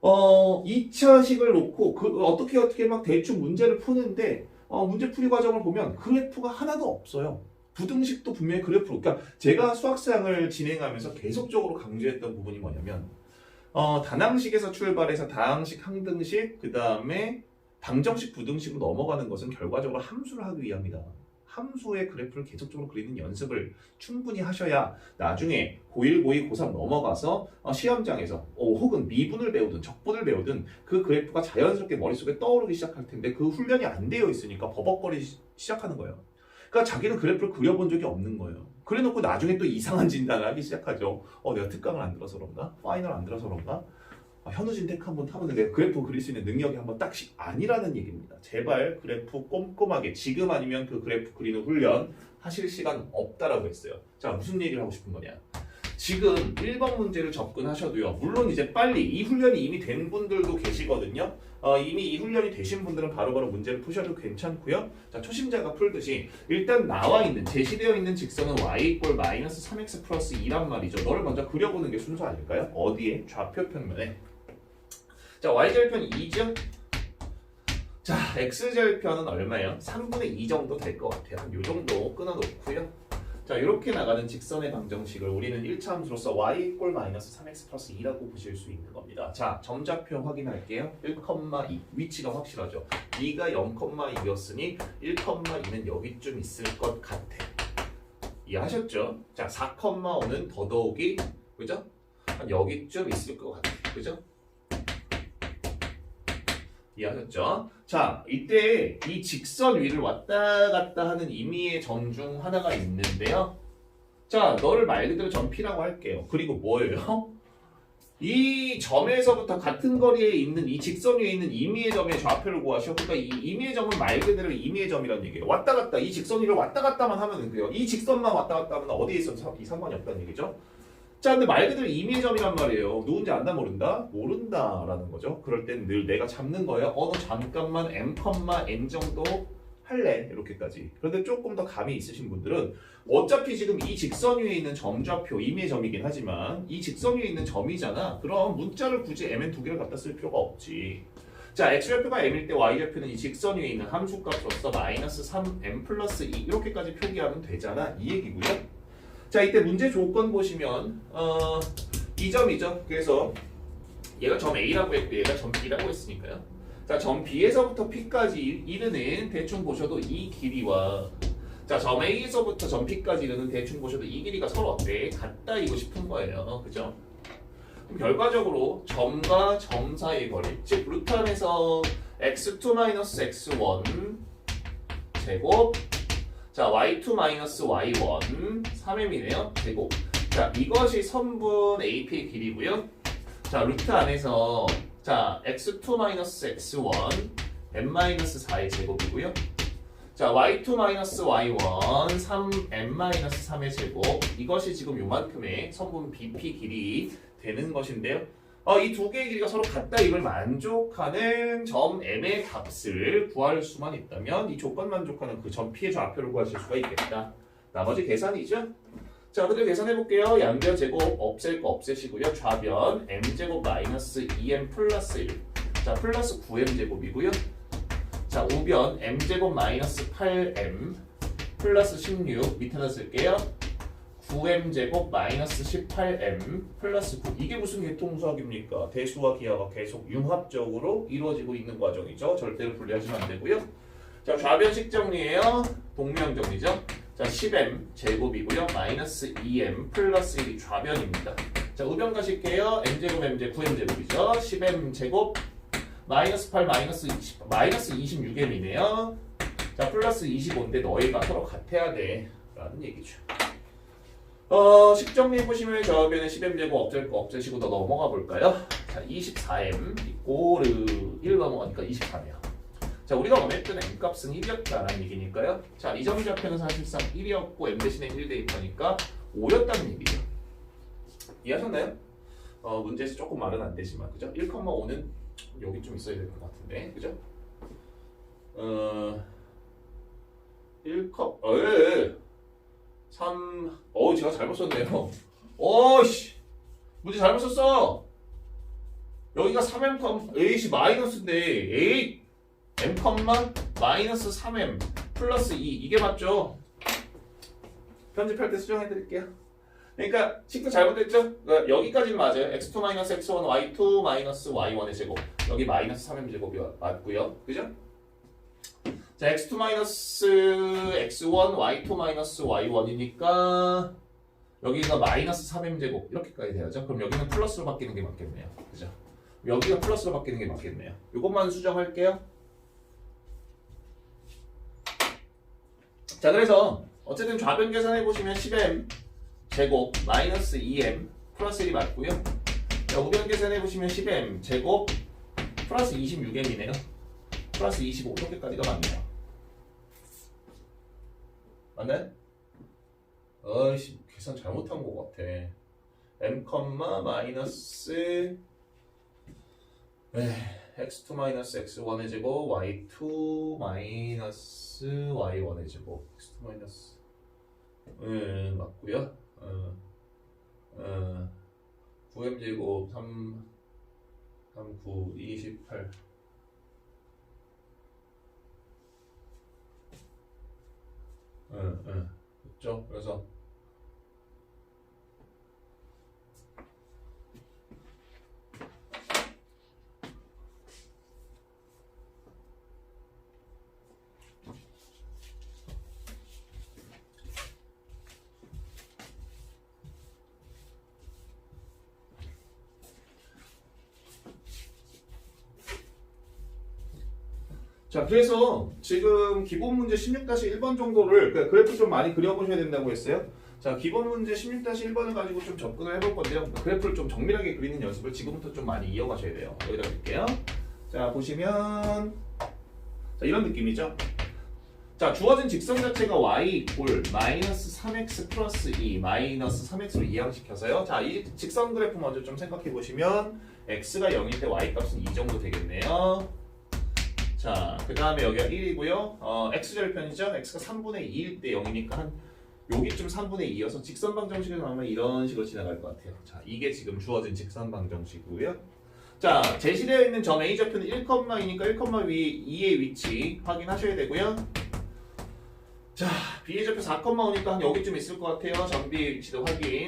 2차식을 놓고 어떻게 막 대충 문제를 푸는데 문제풀이 과정을 보면 그래프가 하나도 없어요. 부등식도 분명히 그래프로. 그러니까 제가 수학상을 진행하면서 계속적으로 강조했던 부분이 뭐냐면 단항식에서 출발해서 다항식, 항등식, 그 다음에 방정식, 부등식으로 넘어가는 것은 결과적으로 함수를 하기 위함이다. 함수의 그래프를 계속적으로 그리는 연습을 충분히 하셔야 나중에 고1, 고2, 고3 넘어가서 시험장에서 혹은 미분을 배우든 적분을 배우든 그 그래프가 자연스럽게 머릿속에 떠오르기 시작할 텐데 그 훈련이 안 되어 있으니까 버벅거리기 시작하는 거예요. 그러니까 자기는 그래프를 그려본 적이 없는 거예요. 그래놓고 나중에 또 이상한 진단을 하기 시작하죠. 내가 특강을 안 들어서 그런가? 파이널 안 들어서 그런가? 현우진 테크 한번 타보는데 내가 그래프 그릴 수 있는 능력이 한번 딱씩 아니라는 얘기입니다. 제발 그래프 꼼꼼하게 지금 아니면 그 그래프 그리는 훈련 하실 시간 없다라고 했어요. 자, 무슨 얘기를 하고 싶은 거냐? 지금 1번 문제를 접근하셔도요. 물론 이제 빨리 이 훈련이 이미 된 분들도 계시거든요. 이미 이 훈련이 되신 분들은 바로바로 문제를 푸셔도 괜찮고요. 자, 초심자가 풀듯이 일단 나와 있는 제시되어 있는 직선은 y = 마이너스 3x 플러스 2란 말이죠. 너를 먼저 그려보는 게 순서 아닐까요? 어디에? 좌표 평면에. 자, y절편 2죠? 자, x절편은 얼마예요? 3분의 2 정도 될 것 같아요. 이 정도 끊어놓고요. 자, 이렇게 나가는 직선의 방정식을 우리는 1차 함수로서 y = 마이너스 3x 플러스 2라고 보실 수 있는 겁니다. 자, 점좌표 확인할게요. 1,2 위치가 확실하죠. b가 0,2였으니 1,2는 여기쯤 있을 것 같아. 이해하셨죠? 자, 4,5는 더더욱이 그죠? 한 여기쯤 있을 것 같아. 그죠? 이해하셨죠? 자, 이때 이 직선 위를 왔다 갔다 하는 임의의 점 중 하나가 있는데요. 자, 너를 말 그대로 점 P라고 할게요. 그리고 뭐예요? 이 점에서부터 같은 거리에 있는 이 직선 위에 있는 임의의 점의 좌표를 구하셔. 그러니까 이 임의의 점은 말 그대로 임의의 점이라는 얘기예요. 왔다 갔다 이 직선 위를 왔다 갔다만 하면 돼요. 이 직선만 왔다 갔다 하면 어디에 있어도 상관이 없다는 얘기죠. 자, 근데 말 그대로 임의의 점이란 말이에요. 누군지 안다 모른다? 모른다라는 거죠. 그럴 땐 늘 내가 잡는 거예요. 너 잠깐만 m, n 정도 할래. 이렇게까지. 그런데 조금 더 감이 있으신 분들은 어차피 지금 이 직선 위에 있는 점좌표 임의의 점이긴 하지만 이 직선 위에 있는 점이잖아. 그럼 문자를 굳이 mn 두 개를 갖다 쓸 필요가 없지. 자, x좌표가 m일 때 y좌표는 이 직선 위에 있는 함수값으로서 마이너스 3m 플러스 2 이렇게까지 표기하면 되잖아. 이 얘기고요. 자, 이때 문제 조건 보시면 이 점이죠. 그래서 얘가 점 A라고 했고 얘가 점 B라고 했으니까요. 자, 점 B에서부터 P까지 이르는 대충 보셔도 이 길이와 자, 점 A에서부터 점 P까지 이르는 대충 보셔도 이 길이가 서로 어때? 같다이고 싶은 거예요. 그죠? 그럼 결과적으로 점과 점 사이의 거리 즉 루트 안에서 x2-x1 제곱 자, y2-y1 3m이네요. 제곱. 자, 이것이 선분 AP의 길이고요. 자, 루트 안에서 자, x2-x1 n-4의 제곱이고요. 자, y2-y1 3n-3의 제곱. 이것이 지금 요만큼의 선분 BP 길이 되는 것인데요. 이 두 개의 길이가 서로 같다 이걸 만족하는 점 M의 값을 구할 수만 있다면 이 조건 만족하는 그 점 P의 좌표를 구하실 수가 있겠다. 나머지 계산이죠. 자, 그대로 계산해 볼게요. 양변 제곱 없앨 거 없애시고요. 좌변 m제곱 마이너스 2m 플러스 1. 자, 플러스 9m 제곱이고요. 자, 우변 m제곱 마이너스 8m 플러스 16 밑에다 쓸게요. 9m제곱 마이너스 18m 플러스 9 이게 무슨 계통수학입니까? 대수와 기하가 계속 융합적으로 이루어지고 있는 과정이죠. 절대로 분리하시면 안 되고요. 자, 좌변식 정리예요. 동명 정리죠. 자, 10m 제곱이고요. 마이너스 2m 플러스 1이 좌변입니다. 자, 우변 가실게요. m제곱 m제 9m 제곱이죠. 10m 제곱 마이너스 8 마이너스 20 마이너스 26m이네요. 자, 플러스 25인데 너희가 서로 같아야 돼 라는 얘기죠. 식 정리해보시면 좌변에 10m제곱 없앨 거 없애시고 더 넘어가 볼까요? 자, 24m 고르 1 넘어가니까 24네요. 자, 우리가 원했던 m값은 1이었다라는 얘기니까요. 자, 이 점좌표는 사실상 1이었고 m 대신에 1 대입하니까 5였다는 얘기죠. 이해하셨나요? 문제에서 조금 말은 안 되지만 그죠? 1,5는 여기 좀 있어야 될 것 같은데 그죠? 3 제가 잘못 썼네요. 씨 문제 잘못 썼어. 여기가 3m 에이씨 마이너스인데 m, 마이너스 3m 플러스 2 이게 맞죠? 편집할 때 수정해드릴게요. 그러니까 식도 잘못됐죠? 그러니까 여기까지는 맞아요. x2 마이너스 x1 y2 마이너스 y1의 제곱 여기 마이너스 3m 제곱이 맞고요. 그죠? 자 x2 마이너스 x1 y2 마이너스 y1이니까 여기가 마이너스 3m 제곱 이렇게까지 돼야죠. 그럼 여기는 플러스로 바뀌는 게 맞겠네요. 그죠? 여기가 플러스로 바뀌는 게 맞겠네요. 이것만 수정할게요. 자 그래서 어쨌든 좌변 계산해 보시면 10m 제곱 마이너스 2m 플러스 1이 맞고요. 자, 우변 계산해 보시면 10m 제곱 플러스 26m이네요. 플러스 25 이렇게까지가 맞네요. 맞나요? 어이씨 계산 잘못한 것 같아. m, 마이너스 x2 마이너스 x1의 제곱 y2 마이너스 y1의 제곱 x2 마이너스 맞고요. 9m 제곱 3 9 28 그렇죠. 그래서 자 그래서 지금 기본 문제 16-1번 정도를 그래프 좀 많이 그려보셔야 된다고 했어요. 자 기본 문제 16-1번을 가지고 좀 접근을 해볼 건데요. 그래프를 좀 정밀하게 그리는 연습을 지금부터 좀 많이 이어가셔야 돼요. 여기다 볼게요. 자 보시면 자 이런 느낌이죠. 자 주어진 직선 자체가 y 이꼴 마이너스 3x 플러스 2 마이너스 3x로 이항시켜서요. 자 이 직선 그래프 먼저 좀 생각해 보시면 x가 0일 때 y 값은 2 정도 되겠네요. 자, 그 다음에 여기가 1이고요. x절편이죠. x가 3분의 2일 때 0이니까 한 여기쯤 3분의 2여서 직선방정식을 나오면 이런 식으로 지나갈 것 같아요. 자, 이게 지금 주어진 직선방정식이고요. 자, 제시되어 있는 점 A좌표는 1,2니까 1,2의 위치 확인하셔야 되고요. 자, B의 좌표 4,5니까 한 여기쯤 있을 것 같아요. 점 B의 위치도 확인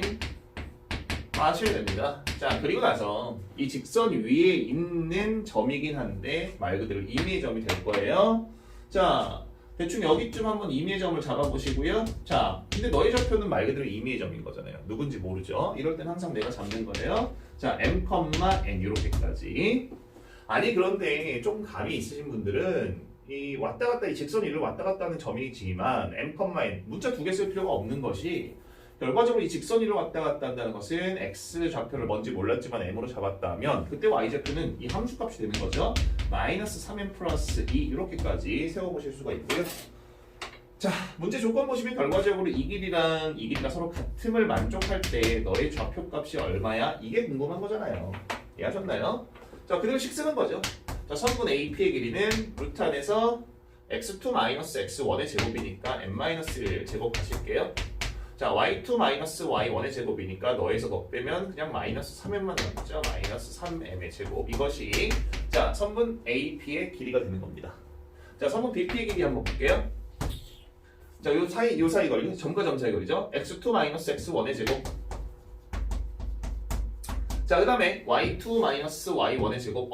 하셔야 됩니다. 자 그리고 나서 이 직선 위에 있는 점이긴 한데 말 그대로 임의의 점이 될 거예요. 자 대충 여기쯤 한번 임의의 점을 잡아보시고요. 자 근데 너의 좌표는 말 그대로 임의의 점인 거잖아요. 누군지 모르죠. 이럴 땐 항상 내가 잡는 거예요. 자 m, n 이렇게까지. 아니 그런데 좀 감이 있으신 분들은 이 왔다 갔다 이 직선 위를 왔다 갔다 하는 점이지만 m, n 문자 두 개 쓸 필요가 없는 것이 결과적으로 이 직선 위로 왔다 갔다 한다는 것은 x 좌표를 뭔지 몰랐지만 m으로 잡았다 하면 그때 y 좌표는 이 함수값이 되는 거죠. 마이너스 3m 플러스 2 이렇게까지 세워보실 수가 있고요. 자 문제 조건 보시면 결과적으로 이 길이랑 이 길이가 서로 같음을 만족할 때 너의 좌표값이 얼마야? 이게 궁금한 거잖아요. 이해하셨나요? 자 그대로 식 쓰는 거죠. 자 선분 AP의 길이는 루트 안에서 x2 마이너스 x1의 제곱이니까 n-1 제곱 하실게요. 자 y2 마이너스 y1의 제곱이니까 너에서 너 빼면 그냥 마이너스 3m만 남죠. 마이너스 3m의 제곱 이것이 자 선분 AP의 길이가 되는 겁니다. 자 선분 BP의 길이 한번 볼게요. 자 요 사이 거리 점과 점 사이 거리죠. x2 마이너스 x1의 제곱. 자 그 다음에 y2 마이너스 y1의 제곱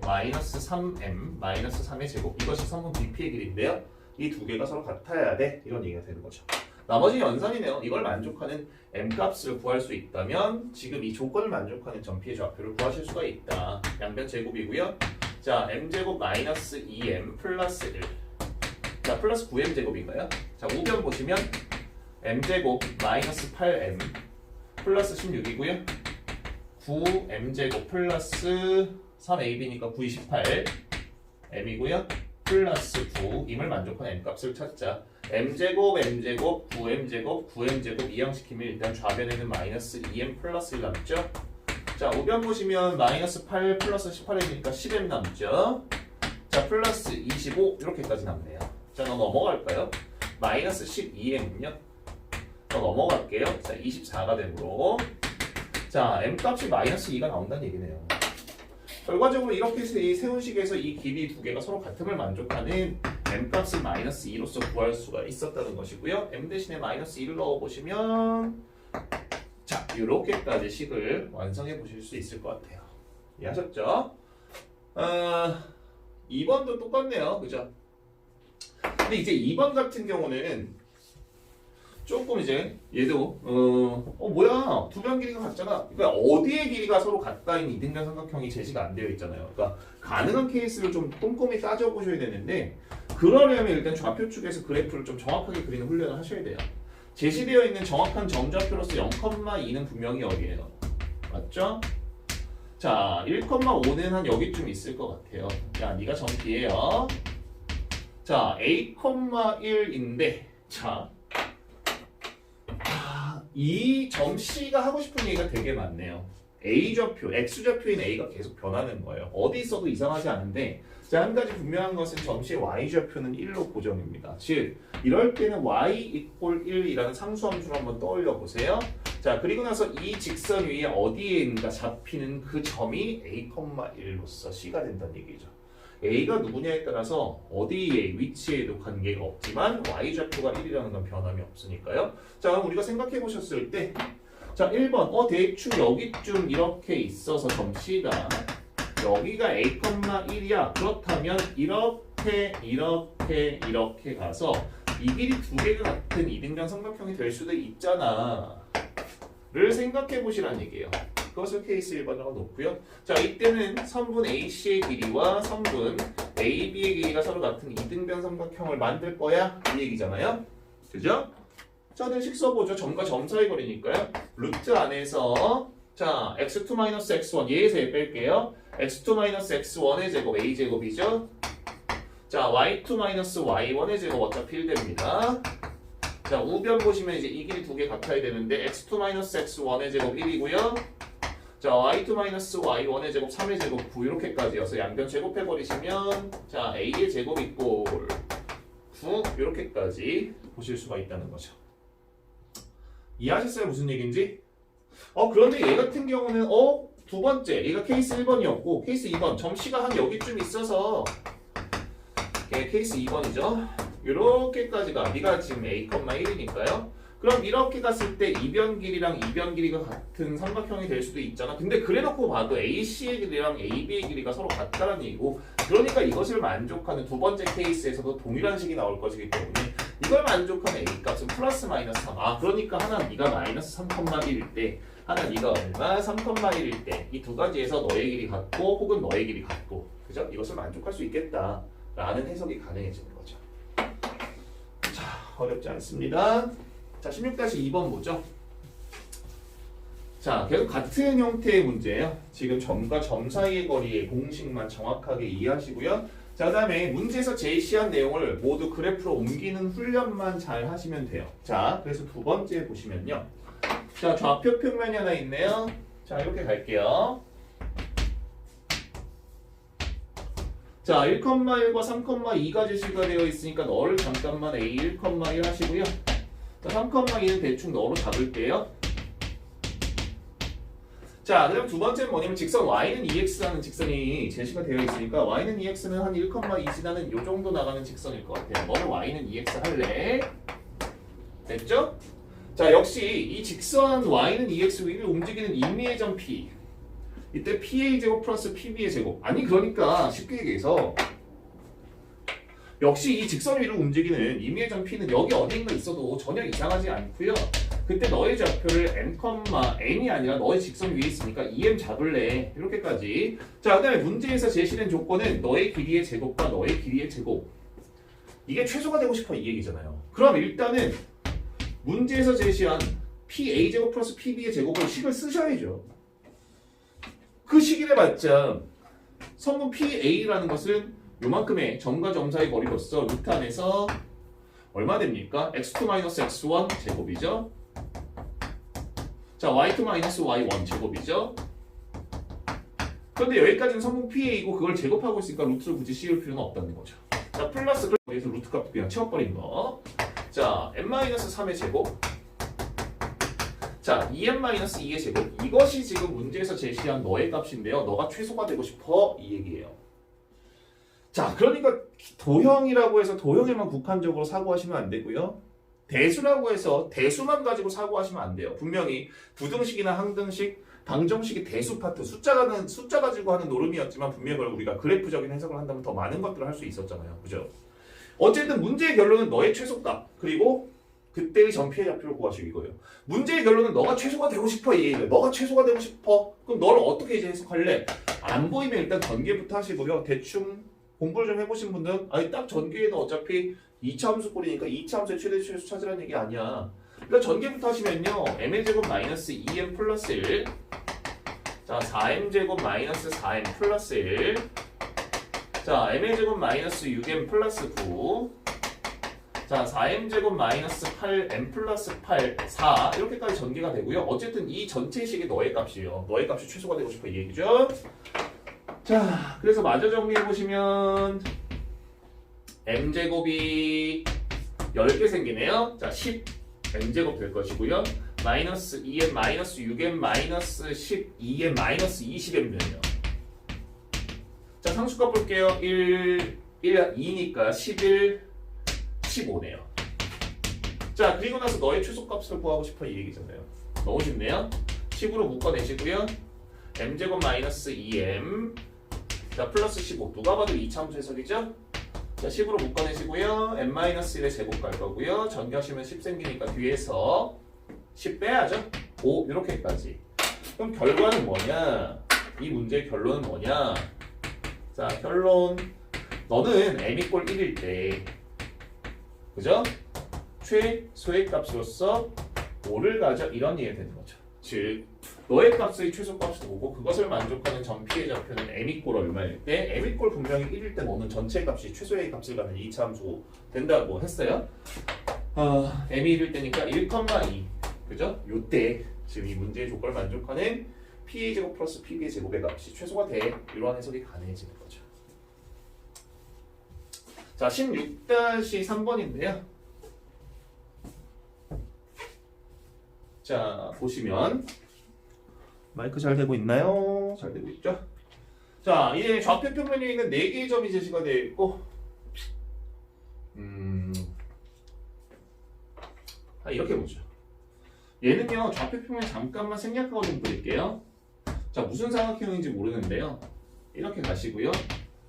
마이너스 3m 마이너스 3의 제곱 이것이 선분 BP의 길인데요. 이 두 개가 서로 같아야 돼 이런 얘기가 되는 거죠. 나머지 연산이네요. 이걸 만족하는 m값을 구할 수 있다면 지금 이 조건을 만족하는 점P의 좌표를 구하실 수가 있다. 양변 제곱이고요. 자 m제곱 마이너스 2m 플러스 1. 자 플러스 9m 제곱인가요? 자 우변 보시면 m제곱 마이너스 8m 플러스 16이고요. 9m 제곱 플러스 3ab니까 9, 28 m이고요. 플러스 9 임을 만족하는 m값을 찾자. m제곱, m제곱, 9m제곱, 9m제곱 이항시키면 일단 좌변에는 마이너스 2m 플러스 1 남죠. 자 우변 보시면 마이너스 8 플러스 18m이니까 10m 남죠. 자 플러스 25 이렇게까지 남네요. 자 너 넘어갈까요? 마이너스 12m은요? 너 넘어갈게요. 자 24가 되므로 자 m값이 마이너스 2가 나온다는 얘기네요. 결과적으로 이렇게 해서 이 세운식에서 이 길이 두 개가 서로 같음을 만족하는 m 값을 마이너스 2로서 구할 수가 있었다는 것이고요. m 대신에 마이너스 2를 넣어보시면 자, 이렇게까지 식을 완성해 보실 수 있을 것 같아요. 이해하셨죠? 2번도 똑같네요. 그죠? 근데 이제 2번 같은 경우는 조금 이제 얘도 뭐야 두 변 길이가 같잖아. 그러니까 어디의 길이가 서로 같다인 이등변 삼각형이 제시가 안 되어 있잖아요. 그러니까 가능한 케이스를 좀 꼼꼼히 따져보셔야 되는데 그러려면 일단 좌표 축에서 그래프를 좀 정확하게 그리는 훈련을 하셔야 돼요. 제시되어 있는 정확한 점좌표로서 0,2는 분명히 어디예요? 맞죠? 자, 1,5는 한 여기쯤 있을 것 같아요. 야, 네가 점 B예요. 자, A,1인데 자, 이 점 C가 하고 싶은 얘기가 되게 많네요. A좌표, X좌표인 A가 계속 변하는 거예요. 어디 있어도 이상하지 않은데 자, 한 가지 분명한 것은 점 C의 Y좌표는 1로 고정입니다. 즉, 이럴 때는 Y = 1이라는 상수함수를 한번 떠올려 보세요. 자, 그리고 나서 이 직선 위에 어디에인가 잡히는 그 점이 A,1로서 C가 된다는 얘기죠. A가 누구냐에 따라서 어디에 위치에도 관계가 없지만 Y좌표가 1이라는 건 변함이 없으니까요. 자, 그럼 우리가 생각해 보셨을 때 자, 1번 대충 여기쯤 이렇게 있어서 점 C가 여기가 A,1이야. 그렇다면 이렇게 가서 이 길이 두 개가 같은 이등변 삼각형이 될 수도 있잖아 를 생각해 보시라는 얘기예요. 그것을 케이스 1번으로 놓고요. 자, 이때는 선분 AC의 길이와 선분 AB의 길이가 서로 같은 이등변 삼각형을 만들 거야 이 얘기잖아요. 그죠? 자, 식 써보죠. 점과 점 사이 거리니까요. 루트 안에서 자, x2-x1 얘에서 얘 뺄게요. x2-x1의 제곱 a제곱이죠. 자, y2-y1의 제곱 어차피 1됩니다. 자, 우변 보시면 이제 이 길이 두 개 같아야 되는데 x2-x1의 제곱 1이고요. 자, y2-y1의 제곱 3의 제곱 9 이렇게까지여서 양변 제곱해버리시면 자, a의 제곱 이꼴 9 이렇게까지 보실 수가 있다는 거죠. 이해하셨어요? 무슨 얘기인지? 그런데 얘 같은 경우는 두 번째 얘가 케이스 1번이었고 케이스 2번 점 C가 한 여기쯤 있어서 케이스 2번이죠. 이렇게까지가 네가 지금 A,1이니까요. 그럼 이렇게 갔을 때 이변 길이랑 이변 길이가 같은 삼각형이 될 수도 있잖아. 근데 그래놓고 봐도 AC의 길이랑 AB의 길이가 서로 같다는 얘기고 그러니까 이것을 만족하는 두 번째 케이스에서도 동일한 식이 나올 것이기 때문에 이걸 만족하는 A 값은 플러스 마이너스 3. 그러니까 하나 네가 마이너스 3,1일 때 하나 네가 얼마 3,1일 때 이 두 가지에서 너의 길이 같고 혹은 너의 길이 같고 그죠? 이것을 만족할 수 있겠다 라는 해석이 가능해지는 거죠. 자, 어렵지 않습니다. 자, 16-2번 보죠. 자, 계속 같은 형태의 문제예요. 지금 점과 점 사이의 거리의 공식만 정확하게 이해하시고요. 자, 그 다음에 문제에서 제시한 내용을 모두 그래프로 옮기는 훈련만 잘 하시면 돼요. 자, 그래서 두 번째 보시면요. 자, 좌표 평면이 하나 있네요. 자, 이렇게 갈게요. 자, 1,1과 3,2가 제시가 되어 있으니까 너를 잠깐만 A 1,1 하시고요. 자, 3,2는 대충 너로 잡을게요. 자, 그럼 두 번째는 뭐냐면 직선 y는 2x라는 직선이 제시가 되어 있으니까 y는 2x는 한 1,2 지나는 요 정도 나가는 직선일 것 같아요. 너는 y는 2x 할래? 됐죠? 자, 역시 이 직선 y는 2x 위를 움직이는 임의의 점 p 이때 PA 제곱 플러스 PB의 제곱 아니 그러니까 쉽게 얘기해서 역시 이 직선 위를 움직이는 임의의 점 P는 여기 어디인가 있어도 전혀 이상하지 않고요. 그때 너의 좌표를 n이 아니라 너의 직선 위에 있으니까 2m 잡을래 이렇게까지. 자, 그 다음에 문제에서 제시된 조건은 너의 길이의 제곱과 너의 길이의 제곱 이게 최소가 되고 싶어 이 얘기잖아요. 그럼 일단은 문제에서 제시한 PA제곱 플러스 PB의 제곱을 식을 쓰셔야죠. 그 식을 해봤자 성분 PA라는 것은 요만큼의 점과 점 사이 거리로서 루트 안에서 얼마 됩니까? x2-x1 제곱이죠. 자, y2-y1 제곱이죠. 그런데 여기까지는 성분 PA이고 그걸 제곱하고 있으니까 루트를 굳이 씌울 필요는 없다는 거죠. 자, 플러스 그래서 루트 값 그냥 채워버린 거. 자, n-3의 제곱. 자, 2n-2의 제곱. 이것이 지금 문제에서 제시한 너의 값인데요. 너가 최소가 되고 싶어 이 얘기예요. 자, 그러니까 도형이라고 해서 도형에만 국한적으로 사고하시면 안 되고요. 대수라고 해서 대수만 가지고 사고하시면 안 돼요. 분명히 부등식이나 항등식, 방정식이 대수 파트, 숫자 가지고 하는 노름이었지만 분명히 그걸 우리가 그래프적인 해석을 한다면 더 많은 것들을 할 수 있었잖아요. 그죠? 어쨌든 문제의 결론은 너의 최소값, 그리고 그때의 전 피해 좌표를 구하시고 이거예요. 문제의 결론은 너가 최소가 되고 싶어 이 얘기예요. 너가 최소가 되고 싶어. 그럼 너를 어떻게 이제 해석할래? 안 보이면 일단 전개부터 하시고요. 대충 공부를 좀 해보신 분들은 아니 딱 전개에는 어차피 2차 함수 꼴이니까 2차 함수의 최대 최소 찾으라는 얘기 아니야. 일단 전개부터 하시면요. m의 제곱 마이너스 2m 플러스 1. 자, 4m 제곱 마이너스 4m 플러스 1. 자, m의 제곱 마이너스 6m 플러스 9. 자, 4m 제곱 마이너스 8m 플러스 8, 4 이렇게까지 전개가 되고요. 어쨌든 이 전체 식이 너의 값이에요. 너의 값이 최소가 되고 싶어 이 얘기죠. 자, 그래서 마저 정리해보시면 m제곱이 10개 생기네요. 자, 10 m제곱 될 것이고요. 마이너스 2m, 마이너스 6m, 마이너스 12m, 마이너스 20m면요. 자, 상수값 볼게요. 1, 2니까 11, 15네요. 자, 그리고 나서 너의 최소값을 구하고 싶어 이 얘기잖아요. 너무 쉽네요. 10으로 묶어내시고요. m제곱 마이너스 2m 자, 플러스 15. 누가 봐도 2차 함수 해석이죠? 자, 10으로 묶어내시고요. n-1의 제곱 갈 거고요. 전개하시면 10 생기니까 뒤에서 10 빼야죠. 5 이렇게까지. 그럼 결과는 뭐냐? 이 문제의 결론은 뭐냐? 자, 결론. 너는 m = 1일 때 그죠? 최소의 값으로서 5를 가져 이런 이해가 되는 거죠. 즉 너의 값의 최소값을 보고 그것을 만족하는 전 피해 좌표는 m = 얼마일 때 m = 분명히 1일 때 너는 전체 값이 최소의 값을 가는 2차 함수 된다고 했어요. m이 1일 때니까 1,2 그죠? 요때 지금 이 문제의 조건을 만족하는 p의 제곱 플러스 pb의 제곱의 값이 최소가 돼. 이러한 해석이 가능해지는 거죠. 자, 16-3번인데요. 자, 보시면 마이크 잘 되고 있나요? 잘 되고 있죠? 자, 이제 좌표 평면에 있는 4개의 점이 제시가 되어 있고 이렇게 보죠. 얘는요, 좌표 평면 잠깐만 생략하고 좀 그릴게요. 자, 무슨 삼각형인지 모르는데요. 이렇게 가시고요.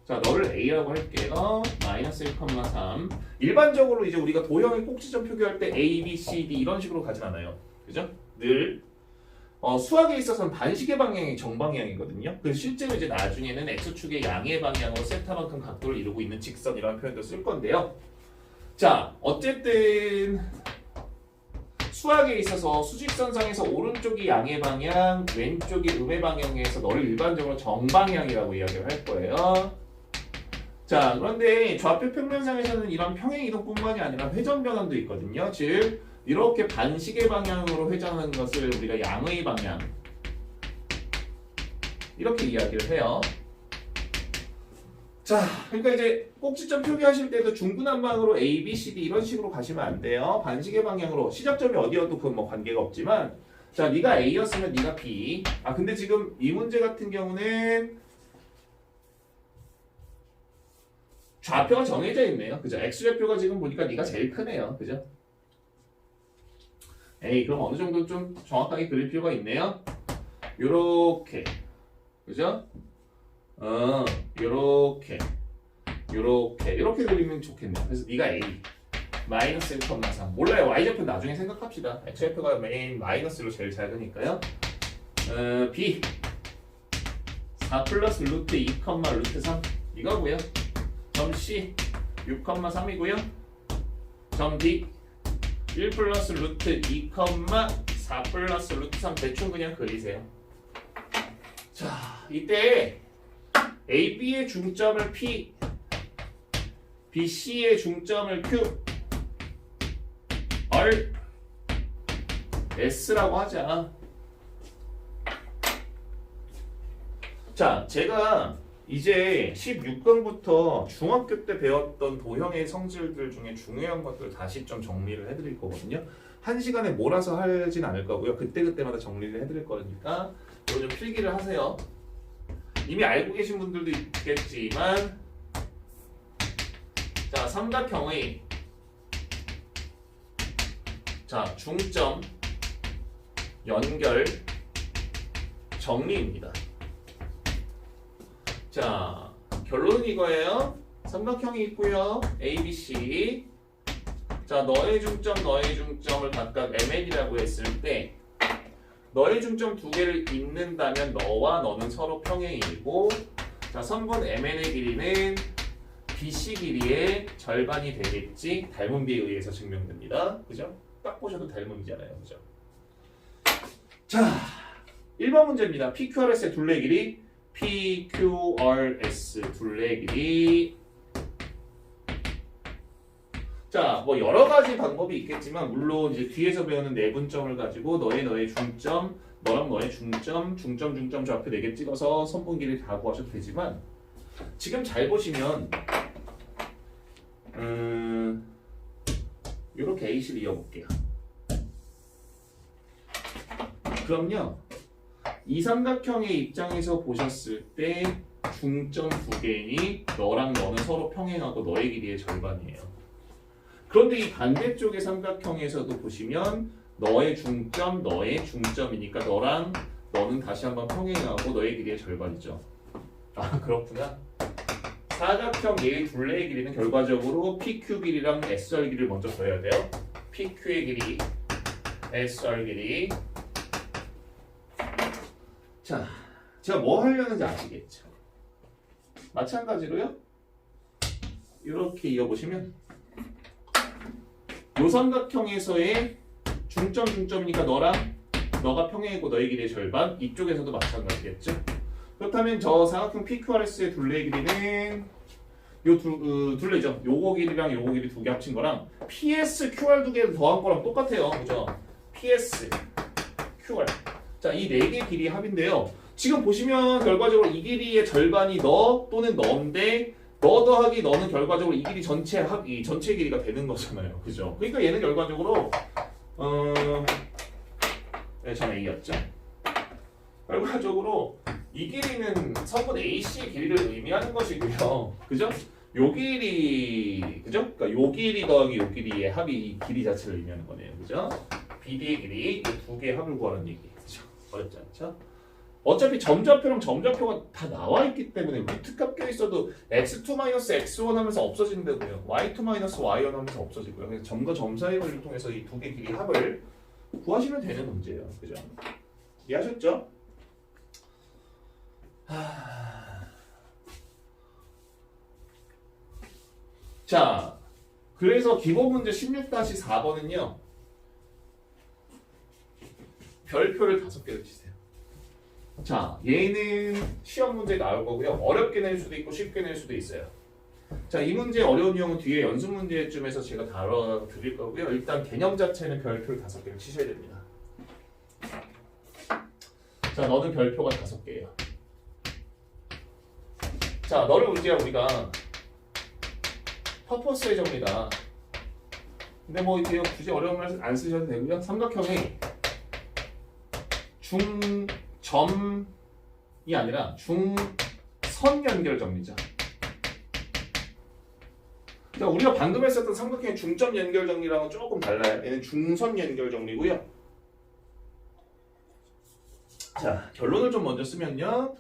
자, 너를 A라고 할게요. 마이너스 1,3. 일반적으로 이제 우리가 도형의 꼭지점 표기할 때 A, B, C, D 이런 식으로 가진 않아요. 그죠? 늘 수학에 있어서는 반시계 방향이 정방향이거든요. 그래서 실제로 이제 나중에는 X축의 양의 방향으로 세타만큼 각도를 이루고 있는 직선이라는 표현도 쓸 건데요. 자, 어쨌든 수학에 있어서 수직선상에서 오른쪽이 양의 방향, 왼쪽이 음의 방향에서 너를 일반적으로 정방향이라고 이야기를 할 거예요. 자, 그런데 좌표 평면상에서는 이런 평행 이동뿐만이 아니라 회전 변환도 있거든요. 즉 이렇게 반시계 방향으로 회전하는 것을 우리가 양의 방향 이렇게 이야기를 해요. 자, 그러니까 이제 꼭지점 표기하실 때도 중구난방으로 A, B, C, D 이런 식으로 가시면 안 돼요. 반시계 방향으로 시작점이 어디여도 그건 뭐 관계가 없지만 자, 네가 A였으면 네가 B. 근데 지금 이 문제 같은 경우는 좌표가 정해져 있네요. 그죠? X좌표가 지금 보니까 네가 제일 크네요. 그죠? 에이, 그럼 어느 정도 좀 정확하게 그릴 필요가 있네요. 요렇게. 그죠? 요렇게 그리면 좋겠네요. 그래서 네가 A 마이너스 1,3 몰라요. Y좌표 나중에 생각합시다. X좌표가 메인 마이너스로 제일 작으니까요. B 4 플러스 루트 2, 루트 3 이거고요. 점 C 6,3이고요. 점 D 1 플러스 루트 2, 4 플러스 루트 3 대충 그냥 그리세요. 자, 이때 A, B의 중점을 P, B, C의 중점을 Q, R, S라고 하자. 자, 제가 이제 16강부터 중학교 때 배웠던 도형의 성질들 중에 중요한 것들 다시 좀 정리를 해드릴 거거든요. 한 시간에 몰아서 하진 않을 거고요. 그때그때마다 정리를 해드릴 거니까 이거 좀 필기를 하세요. 이미 알고 계신 분들도 있겠지만 자, 삼각형의 자, 중점 연결 정리입니다. 자, 결론은 이거예요. 삼각형이 있고요. A, B, C. 자, 너의 중점을 각각 MN이라고 했을 때 너의 중점 두 개를 잇는다면 너와 너는 서로 평행이고 자, 선분 MN의 길이는 BC 길이의 절반이 되겠지. 닮은 비에 의해서 증명됩니다. 그죠? 딱 보셔도 닮음이잖아요. 그죠? 자, 1번 문제입니다. PQRS의 둘레 길이 PQRS 둘레 길이 자, 뭐 여러 가지 방법이 있겠지만 물론 이제 뒤에서 배우는 내분점을 가지고 너의 중점, 너랑 너의 중점 좌표 4개 찍어서 선분 길이 다 구하셔도 되지만 지금 잘 보시면 이렇게 A실 이어볼게요. 그럼요. 이 삼각형의 입장에서 보셨을 때 중점 두 개이니 너랑 너는 서로 평행하고 너의 길이의 절반이에요. 그런데 이 반대쪽의 삼각형에서도 보시면 너의 중점이니까 너랑 너는 다시 한번 평행하고 너의 길이의 절반이죠. 아, 그렇구나. 사각형 A의 둘레의 길이는 결과적으로 PQ 길이랑 SR 길이를 먼저 더해야 돼요. PQ의 길이, SR 길이. 자, 제가 뭐 하려는지 아시겠죠? 마찬가지로요. 이렇게 이어보시면 요 삼각형에서의 중점이니까 너가 평행이고 너의 길이의 절반. 이쪽에서도 마찬가지겠죠? 그렇다면 저 사각형 PQRS의 둘레의 길이는 요 둘레죠. 요거 길이랑 요거 길이 두 개 합친 거랑 PS, QR 두 개 더한 거랑 똑같아요. 그죠? PS, QR. 자, 이 네 개 길이 합인데요. 지금 보시면 결과적으로 이 길이의 절반이 너 또는 너인데 너 더하기 너는 결과적으로 이 길이 전체 길이가 되는 거잖아요. 그죠? 그러니까 얘는 결과적으로 전 A였죠. 결과적으로 이 길이는 선분 AC 길이를 의미하는 것이고요. 그죠? 요 길이, 그죠? 그러니까 요 길이 더하기 요 길이의 합이 이 길이 자체를 의미하는 거네요. 그죠? BD의 길이 이 두 개의 합을 구하는 얘기. 그죠? 어렵지 않죠? 어차피 점좌표랑 점좌표가 다 나와 있기 때문에 루트값 껴 있어도 x2-x1 하면서 없어진다고요. y2-y1 하면서 없어지고요. 그래서 점과 점 사이 관계를 통해서 이 두 개 길이 합을 구하시면 되는 문제예요. 그죠? 이해하셨죠? 자, 그래서 기본 문제 16-4번은요. 별표를 5개를 치세요. 자, 얘는 시험 문제 나올 거고요. 어렵게 낼 수도 있고 쉽게 낼 수도 있어요. 자, 이 문제 어려운 유형은 뒤에 연습 문제쯤에서 제가 다뤄드릴 거고요. 일단 개념 자체는 별표를 5개를 치셔야 됩니다. 자, 너는 별표가 5개예요. 자, 너를 문제야 우리가 퍼포스의 정리다. 근데 뭐 이게 굳이 어려운 말 안 쓰셔도 되고요. 삼각형이 중점이 아니라 중선 연결 정리죠. 자, 우리가 방금 했었던 삼각형의 중점 연결 정리랑은 조금 달라요. 얘는 중선 연결 정리고요. 자, 결론을 좀 먼저 쓰면요.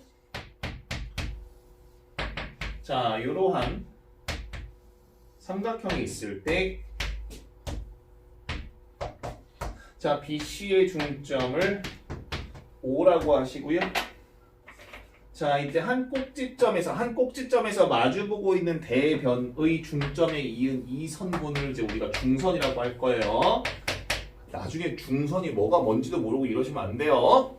자, 이러한 삼각형이 있을 때 자, BC의 중점을 O라고 하시고요. 자, 이제 한 꼭지점에서 마주보고 있는 대변의 중점에 이은 이 선분을 이제 우리가 중선이라고 할 거예요. 나중에 중선이 뭐가 뭔지도 모르고 이러시면 안 돼요.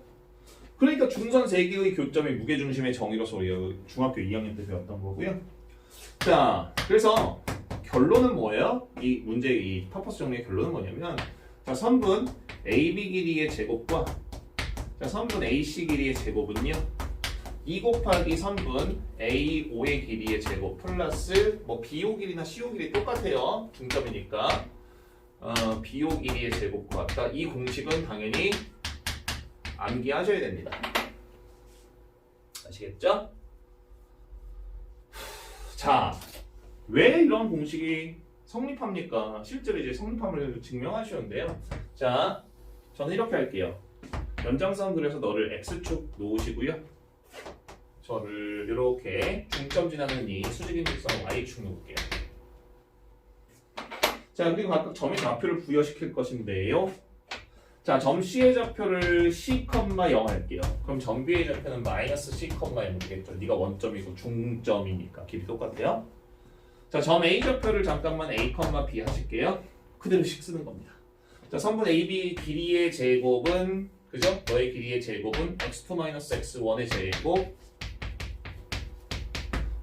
그러니까 중선 3개의 교점이 무게중심의 정의로서 중학교 2학년 때 배웠던 거고요. 자, 그래서 결론은 뭐예요? 이 문제 이 퍼포스 정리의 결론은 뭐냐면 자, 선분 AB 길이의 제곱과 자, 선분 AC 길이의 제곱은요. 2 곱하기 3분 A5의 길이의 제곱 플러스 뭐 BO 길이나 CO 길이 똑같아요. 중점이니까 BO 길이의 제곱과 같다. 이 공식은 당연히 암기하셔야 됩니다. 아시겠죠? 자, 왜 이런 공식이 성립합니까? 실제로 이제 성립함을 증명하시는데요. 자, 저는 이렇게 할게요. 연장선 그려서 너를 X축 놓으시고요. 저를 이렇게 중점 지나는 이 수직인 직선 Y축 놓을게요. 자, 그리고 각각 점의 좌표를 부여시킬 것인데요. 자, 점 C의 좌표를 C, 0 할게요. 그럼 점 B의 좌표는 마이너스 C, 0 되겠죠. 네가 원점이고 중점이니까 길이 똑같아요. 자, 점 A 좌표를 잠깐만 A, B 하실게요. 그대로씩 쓰는 겁니다. 자, 선분 AB 길이의 제곱은 그죠? 너의 길이의 제곱은 x2-x1의 제곱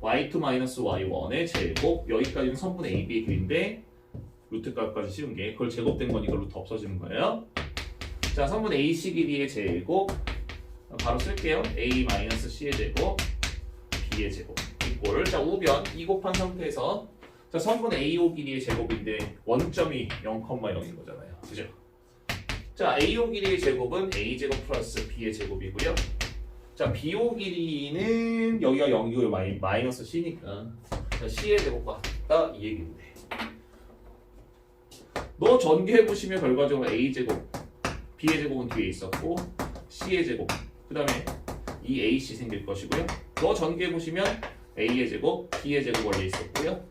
y2-y1의 제곱 여기까지는 선분 AB의 길인데 루트 값까지 씌운 게 그걸 제곱된 거니까 루트 없어지는 거예요. 자, 선분 AC 길이의 제곱 바로 쓸게요. A-C의 제곱 B의 제곱 이꼴 자 우변 2 곱한 상태에서 자 선분 AO 길이의 제곱인데 원점이 0,0인 거잖아요. 그죠? 자 AO 길이의 제곱은 A 제곱 플러스 B의 제곱이고요. 자 BO 길이는 여기가 0이고 마이너스 C니까 자, C의 제곱과 같다 이 얘기인데 너 전개해보시면 결과적으로 A 제곱 B의 제곱은 뒤에 있었고 C의 제곱 그 다음에 이 AC 생길 것이고요. 너 전개해보시면 A의 제곱 B의 제곱 원래 있었고요.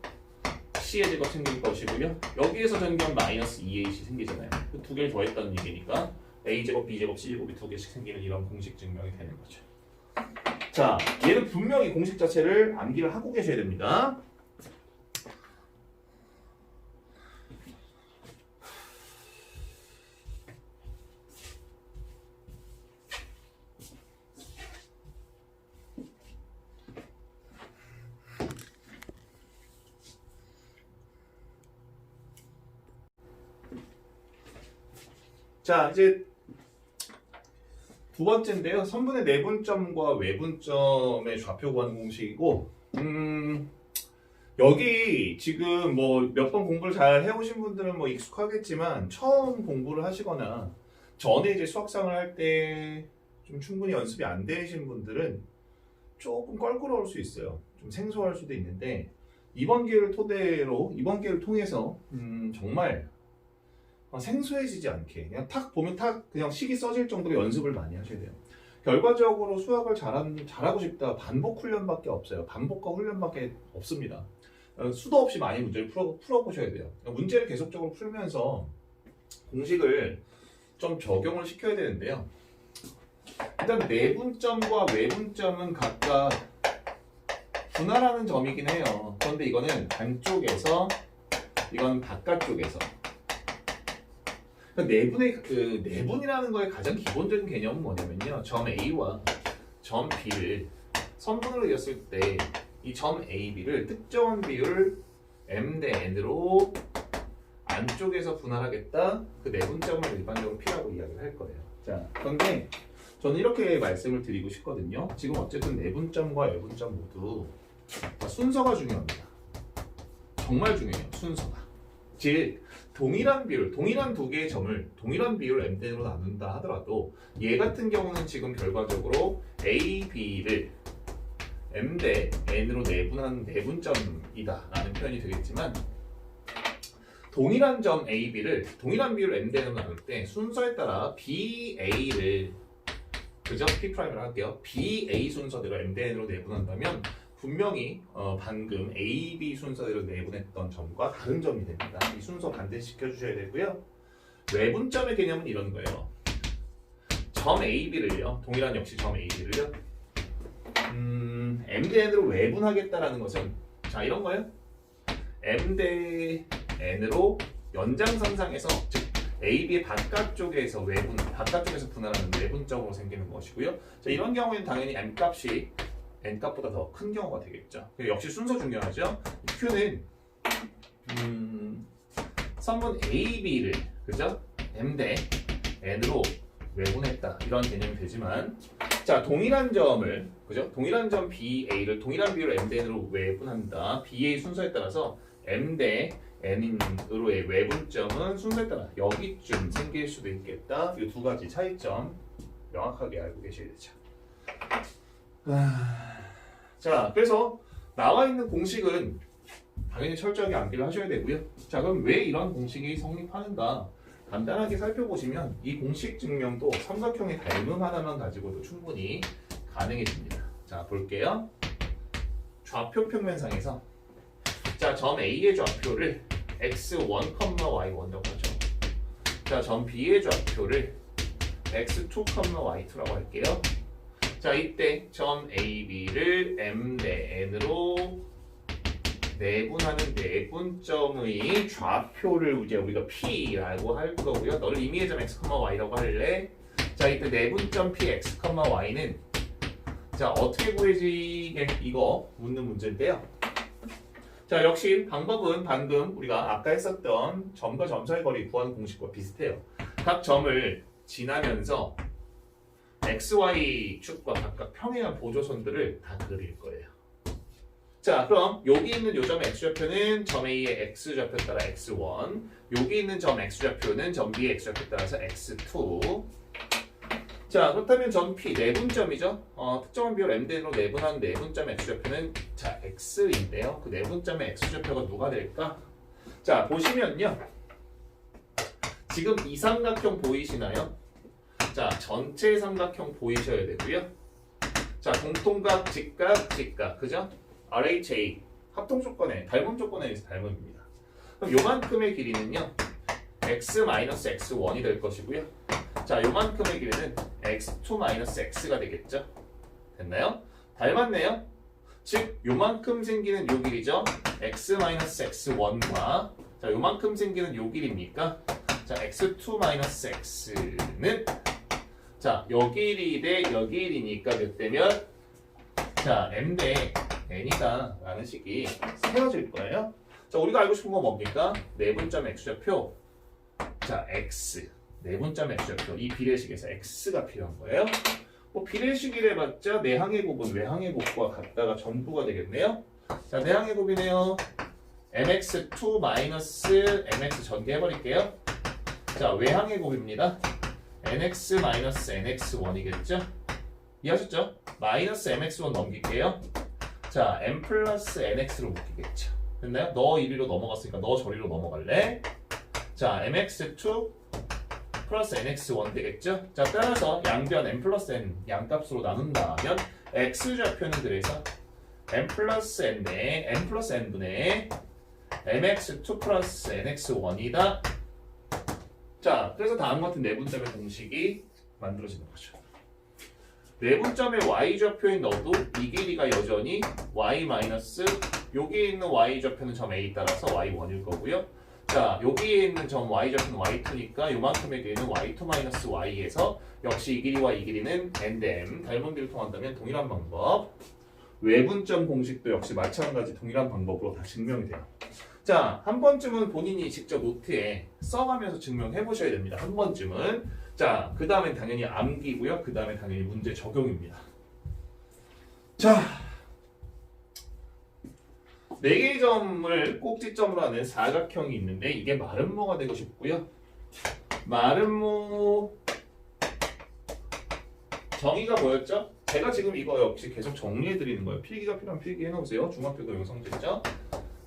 C의 제곱 생길 것이고요. 여기에서 전개하면 마이너스 2AC 생기잖아요. 그 두 개를 더했다는 얘기니까 A 제곱 B 제곱 C 제곱이 두 개씩 생기는 이런 공식 증명이 되는 거죠. 자, 얘는 분명히 공식 자체를 암기를 하고 계셔야 됩니다. 자, 이제 두 번째인데요. 선분의 내분점과 외분점의 좌표 구하는 공식이고 여기 지금 뭐 몇 번 공부를 잘 해오신 분들은 뭐 익숙하겠지만 처음 공부를 하시거나 전에 이제 수학상을 할 때 좀 충분히 연습이 안 되신 분들은 조금 껄끄러울 수 있어요. 좀 생소할 수도 있는데 이번 기회를 토대로 이번 기회를 통해서 정말 생소해지지 않게 그냥 탁 보면 탁 그냥 식이 써질 정도로 연습을 많이 하셔야 돼요. 결과적으로 수학을 잘하고 싶다 반복 훈련밖에 없어요. 반복과 훈련밖에 없습니다. 수도 없이 많이 문제를 풀어보셔야 돼요. 문제를 계속적으로 풀면서 공식을 좀 적용을 시켜야 되는데요. 일단 내분점과 외분점은 각각 분할하는 점이긴 해요. 그런데 이거는 안쪽에서 이건 바깥쪽에서 내분이라는 거의 가장 기본적인 개념은 뭐냐면요. 점 A와 점 B를 선분으로 이었을 때 이 점 A, B를 특정한 비율 M 대 N으로 안쪽에서 분할하겠다. 그 내분점을 일반적으로 P라고 이야기를 할 거예요. 자, 그런데 저는 이렇게 말씀을 드리고 싶거든요. 지금 어쨌든 내분점과 외분점 모두 순서가 중요합니다. 정말 중요해요. 순서가. 즉 동일한 비율, 동일한 두 개의 점을 동일한 비율 m대로 나눈다 하더라도 얘 같은 경우는 지금 결과적으로 A, B를 m 대 n으로 내분한 내분점이다 라는 표현이 되겠지만 동일한 점 A, B를 동일한 비율 m 대로 나눌 때 순서에 따라 B, A를 그죠? P'을 할게요. B, A 순서대로 m 대 n으로 내분한다면 분명히 방금 A, B 순서대로 내분했던 점과 다른 점이 됩니다. 이 순서 반드시 지켜주셔야 되고요. 외분점의 개념은 이런 거예요. 점 A, B를요. 동일한 역시 점 A, B를요. M 대 N으로 외분하겠다라는 것은 자 이런 거예요. M 대 N으로 연장선상에서 즉 A, B의 바깥쪽에서 바깥쪽에서 분할하는 외분점으로 생기는 것이고요. 자 이런 경우에는 당연히 M 값이 n값보다 더 큰 경우가 되겠죠. 역시 순서 중요하죠. 이 Q는 선분 A, B를 그죠? M 대 N으로 외분했다 이런 개념이 되지만 자, 동일한 점을, 그죠? 동일한 점 BA를 동일한 비율 M 대 N으로 외분한다. BA 순서에 따라서 M 대 N으로의 외분점은 순서에 따라 여기쯤 생길 수도 있겠다. 이 두 가지 차이점 명확하게 알고 계셔야 되죠. 자, 그래서 나와 있는 공식은 당연히 철저하게 암기를 하셔야 되고요. 자, 그럼 왜 이런 공식이 성립하는가? 간단하게 살펴보시면 이 공식 증명도 삼각형의 닮음 하나만 가지고도 충분히 가능해집니다. 자, 볼게요. 좌표 평면상에서 자, 점 A의 좌표를 x1, y1이라고 하죠. 자, 점 B의 좌표를 x2, y2라고 할게요. 자, 이때 점 AB를 M 대 N으로 내분하는 내분점의 좌표를 이제 우리가 P라고 할 거고요. 너를 임의의 점 x, y라고 할래. 자, 이때 내분점 P, x, y는 자, 어떻게 구해지 이거 묻는 문제인데요. 자, 역시 방법은 방금 우리가 아까 했었던 점과 점 사이 거리 구하는 공식과 비슷해요. 각 점을 지나면서 x, y 축과 각각 평행한 보조선들을 다 그릴 거예요. 자, 그럼 여기 있는 요 점의 x좌표는 점 A의 x좌표 따라 x1, 여기 있는 점 x좌표는 점 B의 x좌표 따라서 x2. 자, 그렇다면 점 P 내분점이죠. 특정한 비율 M 대로 내분한 내분점 x좌표는 자 x인데요. 그 내분점의 x좌표가 누가 될까? 자, 보시면요. 지금 이 삼각형 보이시나요? 자, 전체 삼각형 보이셔야 되고요. 자, 공통각, 직각, 직각, 그죠? RHA 합동 조건에 닮음 조건에 의해서 닮음입니다. 그럼 요만큼의 길이는요 x-x1이 될 것이고요. 자, 요만큼의 길이는 x2-x가 되겠죠. 됐나요? 닮았네요. 즉 요만큼 생기는 요 길이죠. x-x1과 자, 요만큼 생기는 요 길이니까 자, x2-x는 자, 요 길이 대 요 길이니까 몇 대면 자, m 대 n이다 라는 식이 세워질 거예요. 자, 우리가 알고 싶은 건 뭡니까? 내분점 x좌표 자, x 내분점 x좌표 이 비례식에서 x가 필요한 거예요. 뭐 비례식이래 봤자 내항의 곱은 외항의 곱과 같다가 전부가 되겠네요. 자, 내항의 곱이네요. mx2 마이너스 mx 전개해버릴게요. 자, 외항의 곱입니다. nx 마이너스 nx1이겠죠? 이해하셨죠? 마이너스 mx1 넘길게요. 자, m 플러스 nx로 묶이겠죠. 됐나요? 너 이리로 넘어갔으니까 너 저리로 넘어갈래? 자, mx2 플러스 nx1 되겠죠? 자, 따라서 양변 m 플러스 n 양값으로 나눈다면 x좌표는 그래서 m 플러스 n에 m 플러스 n분의 mx2 플러스 nx1이다. 자, 그래서 다음과 같은 내분점의 공식이 만들어지는 거죠. 내분점의 y좌표인 너도 이 길이가 여전히 y 마이너스 여기에 있는 y좌표는 점 A 따라서 y1일 거고요. 자, 여기에 있는 점 y좌표는 y2니까 요만큼의 길이는 y2 마이너스 y에서 역시 이 길이와 이 길이는 n 대 m 닮은 길을 통한다면 동일한 방법 외분점 공식도 역시 마찬가지 동일한 방법으로 다 증명이 돼요. 자, 한 번쯤은 본인이 직접 노트에 써가면서 증명해 보셔야 됩니다. 한 번쯤은. 자, 그 다음엔 당연히 암기고요. 그 다음에 당연히 문제 적용입니다. 자, 4개의 점을 꼭지점으로 하는 사각형이 있는데 이게 마름모가 되고 싶고요. 마름모 정의가 뭐였죠? 제가 지금 이거 역시 계속 정리해 드리는 거예요. 필기가 필요하면 필기해 놓으세요. 중학교 도형 성질죠.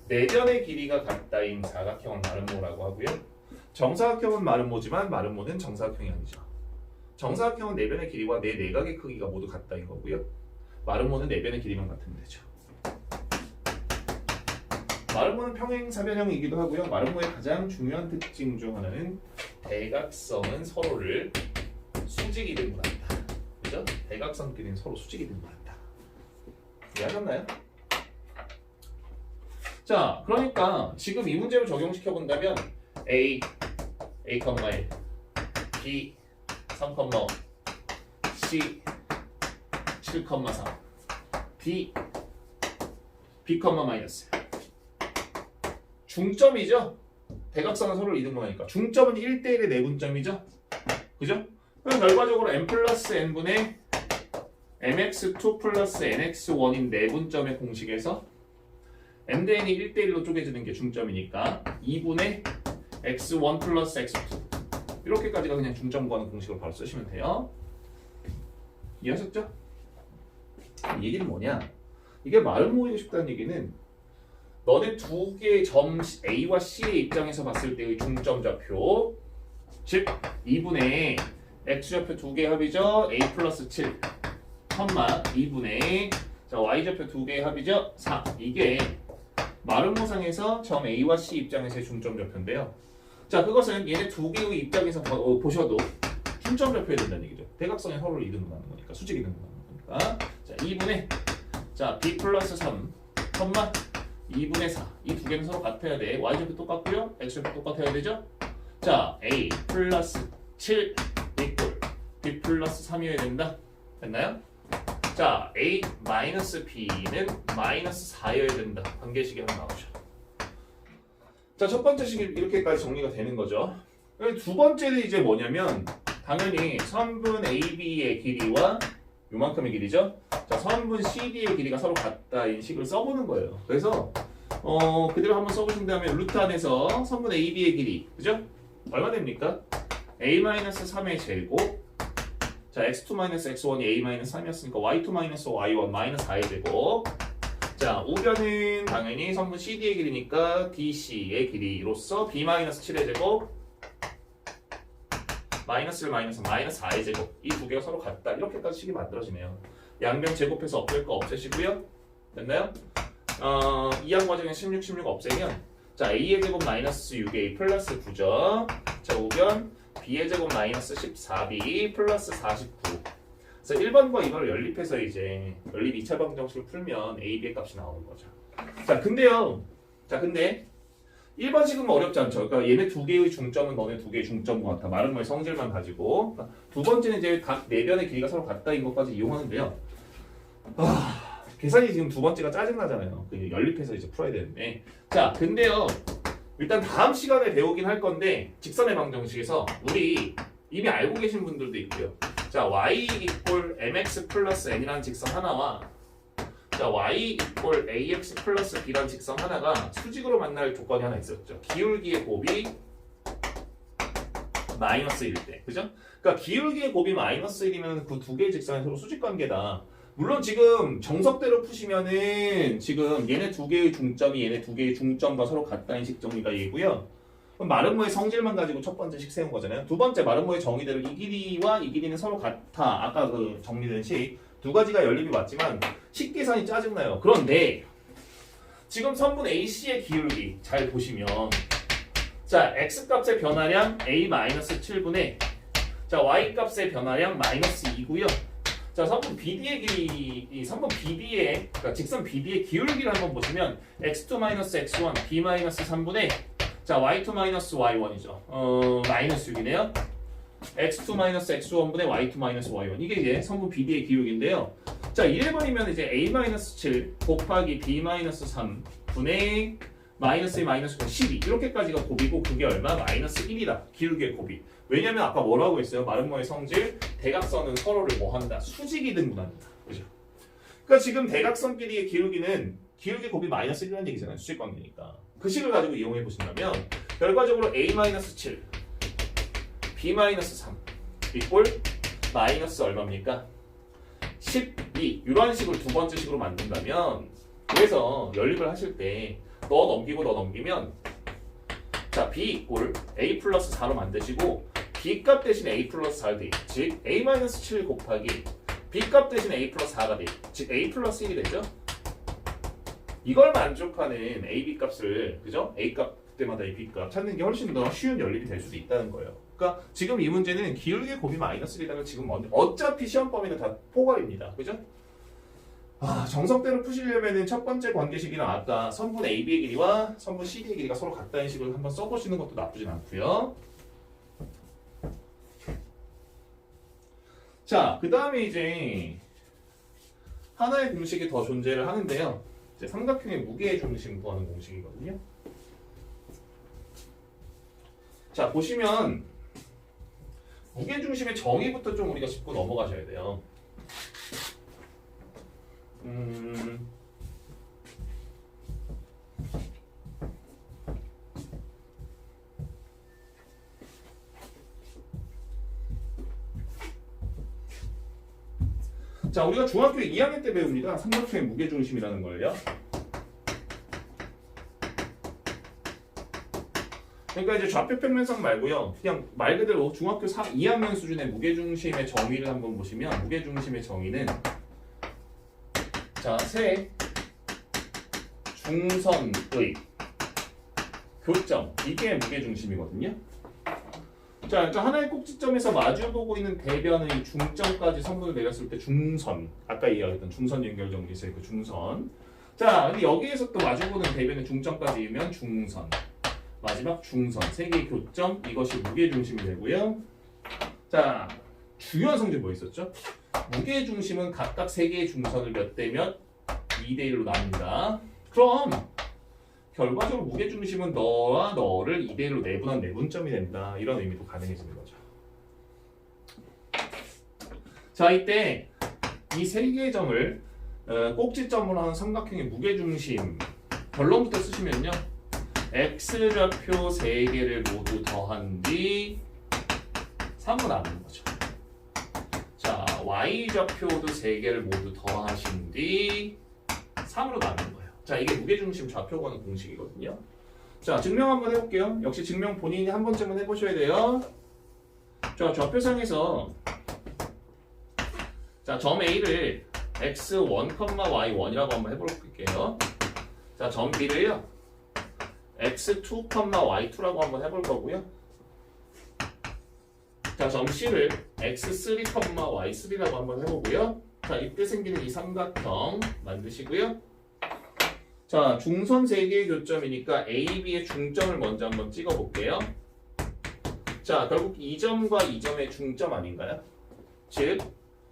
내변의 길이가 같다인 사각형은 마름모라고 하고요. 정사각형은 마름모지만 마름모는 정사각형이 아니죠. 정사각형은 내변의 길이와 내 내각의 크기가 모두 같다인 거고요. 마름모는 내변의 길이만 같으면 되죠. 마름모는 평행사변형이기도 하고요. 마름모의 가장 중요한 특징 중 하나는 대각선은 서로를 수직이 등분한다. 그죠? 대각선끼리는 서로 수직이 등분한다. 이해하셨나요? 자, 그러니까 지금 이 문제를 적용시켜 본다면 A, A, 1, B, 3, C, 7, 3, D, B, 마이너스 중점이죠? 대각선은 서로 이등분하니까 중점은 1대1의 내분점이죠? 그죠? 그럼 결과적으로 n 플러스 n분의 mx2 플러스 nx1인 내분점의 공식에서 mn이 1대1로 쪼개지는 게 중점이니까 2분의 x1 플러스 x2 이렇게까지가 그냥 중점 구하는 공식으로 바로 쓰시면 돼요. 이해하셨죠? 이 얘기는 뭐냐? 이게 말을 모이고 싶다는 얘기는 너네 두 개의 점 A와 C의 입장에서 봤을 때의 중점 좌표, 즉 2분의 X좌표 두 개의 합이죠. A 플러스 7 2분의 Y좌표 두 개의 합이죠. 4 이게 마름모상에서 점 A와 C 입장에서의 중점 좌표인데요. 자, 그것은 얘네 두 개의 입장에서 보셔도 중점 좌표야 된다는 얘기죠. 대각선의 서로를 이등분하는 거니까, 수직 이등분하는 거니까. 자, 2분의 B 플러스 3 2분의 4 이 두 개는 서로 같아야 돼. Y좌표 똑같고요. X좌표 똑같아야 되죠. 자, A 플러스 7 이꼴 B 플러스 3이어야 된다. 됐나요? 자, A 마이너스 B는 마이너스 4여야 된다. 관계식이 하나 나오죠. 자, 첫 번째 식이 이렇게까지 정리가 되는 거죠. 두 번째는 이제 뭐냐면 당연히 선분 AB의 길이와 요만큼의 길이죠. 자, 선분 CD의 길이가 서로 같다인 식을 써보는 거예요. 그래서 그대로 한번 써보신다면 루트 안에서 선분 AB의 길이 그죠? 얼마 됩니까? A-3의 제곱 자, x2-x1이 A-3이었으니까 y2-y1 마이너스 4의 제곱 자, 우변은 당연히 선분 CD의 길이니까 DC의 길이로서 B-7의 제곱 마이너스 1 마이너스 4의 제곱 이 두 개가 서로 같다. 이렇게까지 식이 만들어지네요. 양변 제곱해서 없앨 거 없애시고요. 됐나요? 이항 과정에 16 없애면 자, A의 제곱 마이너스 6A 플러스 9죠. 자, 우변 B의 제곱 마이너스 14B 플러스 49. 그래서 1번과 2번을 연립해서 이제 연립 2차 방정식을 풀면 A, B의 값이 나오는 거죠. 자, 근데 1번식은 어렵지 않죠. 그러니까 얘네 두 개의 중점은 너네 두 개의 중점과 같아. 말은 뭐의 성질만 가지고. 그러니까 두 번째는 이제 각 네 변의 길이가 서로 같다인 것까지 이용하는데요. 계산이 지금 두 번째가 짜증나잖아요. 연립해서 이제 풀어야 되는데. 자, 근데요. 일단 다음 시간에 배우긴 할 건데 직선의 방정식에서 우리 이미 알고 계신 분들도 있고요. 자, y 이꼴 mx 플러스 n이라는 직선 하나와 자, y 이꼴 ax 플러스 b라는 직선 하나가 수직으로 만날 조건이 하나 있었죠. 기울기의 곱이 마이너스 1일 때. 그죠? 그러니까 기울기의 곱이 마이너스 1이면 그 두 개의 직선이 서로 수직 관계다. 물론 지금 정석대로 푸시면은 지금 얘네 두 개의 중점이 얘네 두 개의 중점과 서로 같다는 식 정리가 얘기고요. 그럼 마름모의 성질만 가지고 첫 번째 식 세운 거잖아요. 두 번째 마름모의 정의대로 이 길이와 이 길이는 서로 같아. 아까 그 정리된 식 두 가지가 연립이 맞지만 식 계산이 짜증나요. 그런데 지금 선분 AC의 기울기 잘 보시면 자, x 값의 변화량 A-7분의 자, y 값의 변화량 마이너스 2고요. 자, 선분 BD의 길이, 선분 BD의, 그러니까 직선 BD의 기울기를 한번 보시면 x2-x1, b-3분의 자, y2-y1이죠. 마이너스 6이네요. x2-x1분의 y2-y1 이게 이제 선분 BD의 기울기인데요. 자, 이래버리면 이제 a-7 곱하기 b-3 분의 마이너스 1, 마이너스 12 이렇게까지가 곱이고 그게 얼마? 마이너스 1이다. 기울기의 곱이. 왜냐면 아까 뭐라고 했어요? 마름모의 성질 대각선은 서로를 뭐 한다? 수직이 등분한다. 그죠? 그러니까 지금 대각선끼리의 기울기는 기울기 곱이 마이너스 1이라는 얘기잖아요. 수직 관계니까. 그 식을 가지고 이용해 보신다면 결과적으로 a-7 b-3 이꼴 마이너스 얼마입니까? 12 이런 식을 두 번째 식으로 만든다면 그래서 연립을 하실 때 너 넘기고 너 넘기면 자, b 이꼴 a 플러스 4로 만드시고 b 값 대신 a 플러스 4가 돼. 즉 a-7 곱하기 b 값 대신 a 플러스 4가 돼. 즉 a 플러스 1이 되죠. 이걸 만족하는 a, b 값을 그죠? a 값 그때마다 a, b 값 찾는 게 훨씬 더 쉬운 연립이 될 수도 있다는 거예요. 그러니까 지금 이 문제는 기울기의 곱이 마이너스 1이라면 지금 어차피 시험 범위는 다 포괄입니다. 그죠? 정석대로 푸시려면 첫 번째 관계식이랑 아까 선분 AB의 길이와 선분 CD의 길이가 서로 같다는 식을 한번 써보시는 것도 나쁘진 않고요. 자, 그 다음에 이제 하나의 공식이 더 존재를 하는데요. 이제 삼각형의 무게의 중심 구하는 공식이거든요. 자, 보시면 무게 중심의 정의부터 좀 우리가 짚고 넘어가셔야 돼요. 자, 우리가 중학교 2학년 때 배웁니다. 삼각형의 무게중심이라는 걸요. 그러니까 이제 좌표 평면상 말고요. 그냥 말 그대로 중학교 2학년 수준의 무게중심의 정의를 한번 보시면 무게중심의 정의는 자, 세 중선의 교점 이게 무게중심이거든요. 자, 그러니까 하나의 꼭지점에서 마주보고 있는 대변의 중점까지 선분을 내렸을 때 중선 아까 이야기했던 중선 연결 정리에서의 그 중선. 자, 근데 여기에서 또 마주보는 대변의 중점까지면 중선. 마지막 중선, 세 개의 교점, 이것이 무게중심이 되고요. 자, 중요한 성질 뭐 있었죠? 무게중심은 각각 세 개의 중선을 몇 대 몇? 2대 1로 나눕니다. 그럼 결과적으로 무게중심은 너와 너를 2대 1로 내분한 내분점이 된다. 이런 의미도 가능해지는 거죠. 자, 이때 이 세 개의 점을 꼭지점으로 하는 삼각형의 무게중심 결론부터 쓰시면요. X좌표 3개를 모두 더한 뒤 3으로 나누는 거죠. 자, Y좌표도 3개를 모두 더하신 뒤 3으로 나누는 거예요. 자, 이게 무게중심 좌표 구하는 공식이거든요. 자, 증명 한번 해볼게요. 역시 증명 본인이 한 번쯤은 해보셔야 돼요. 자, 좌표상에서 자, 점 A를 x1, y1이라고 한번 해볼게요. 자, 점 B를요. x2, y2라고 한번 해볼 거고요. 자, 점 C를 x3, y3라고 한번 해보고요. 자, 이때 생기는 이 삼각형 만드시고요. 자, 중선 3개의 교점이니까 A, B의 중점을 먼저 한번 찍어볼게요. 자, 결국 이 점과 이 점의 중점 아닌가요? 즉,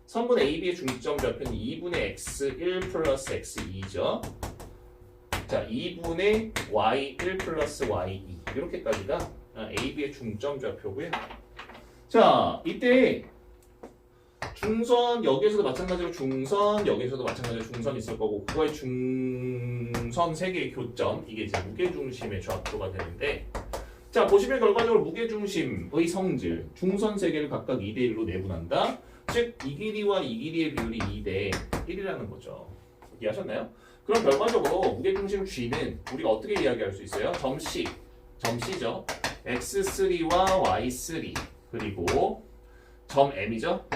선분 A, B의 중점 좌표는 2분의 x1 플러스 x2죠. 자, 2분의 y1 플러스 y2 이렇게까지가 A, B의 중점 좌표고요. 자, 이때 중선 여기에서도 마찬가지로 중선 여기에서도 마찬가지로 중선이 있을 거고 그거의 중선 3개의 교점 이게 이제 무게중심의 좌표가 되는데 자, 보시면 결과적으로 무게중심의 성질 중선 3개를 각각 2대 1로 내분한다. 즉, 이 길이와 이 길이의 비율이 2대 1이라는 거죠. 이해하셨나요? 그럼 결과적으로 무게중심 G는 우리가 어떻게 이야기할 수 있어요? 점 C죠. x3와 y3 그리고 점 M이죠.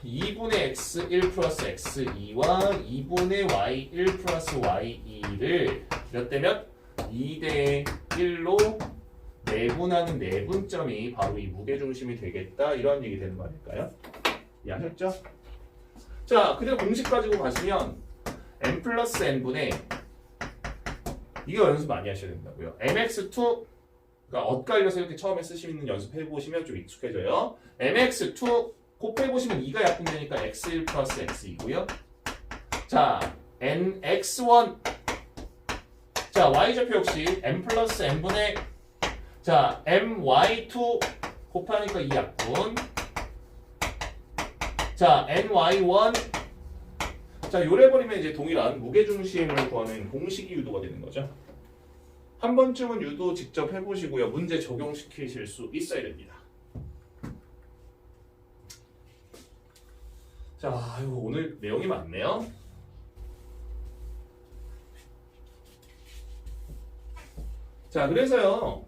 2분의 x1 플러스 x2와 2분의 y1 플러스 y2를 몇 대 몇? 2대 1로 내분하는 내분점이 바로 이 무게중심이 되겠다. 이런 얘기 되는 거 아닐까요? 이해하셨죠? 자, 그대로 공식 가지고 가시면 m 플러스 n분의 이거 연습 많이 하셔야 된다고요. mx2 그러니까 엇갈려서 이렇게 처음에 쓰시는 연습해보시면 좀 익숙해져요. mx2 곱해보시면 2가 약분되니까 x1 플러스 x2고요. 자, nx1 자, y좌표 역시 m 플러스 n분의 자, my2 곱하니까 2 약분 자, ny1 자, 요래버리면 이제 동일한 무게중심을 구하는 공식이 유도가 되는 거죠. 한 번쯤은 유도 직접 해보시고요. 문제 적용시키실 수 있어야 됩니다. 자, 아유, 오늘 내용이 많네요. 자, 그래서요.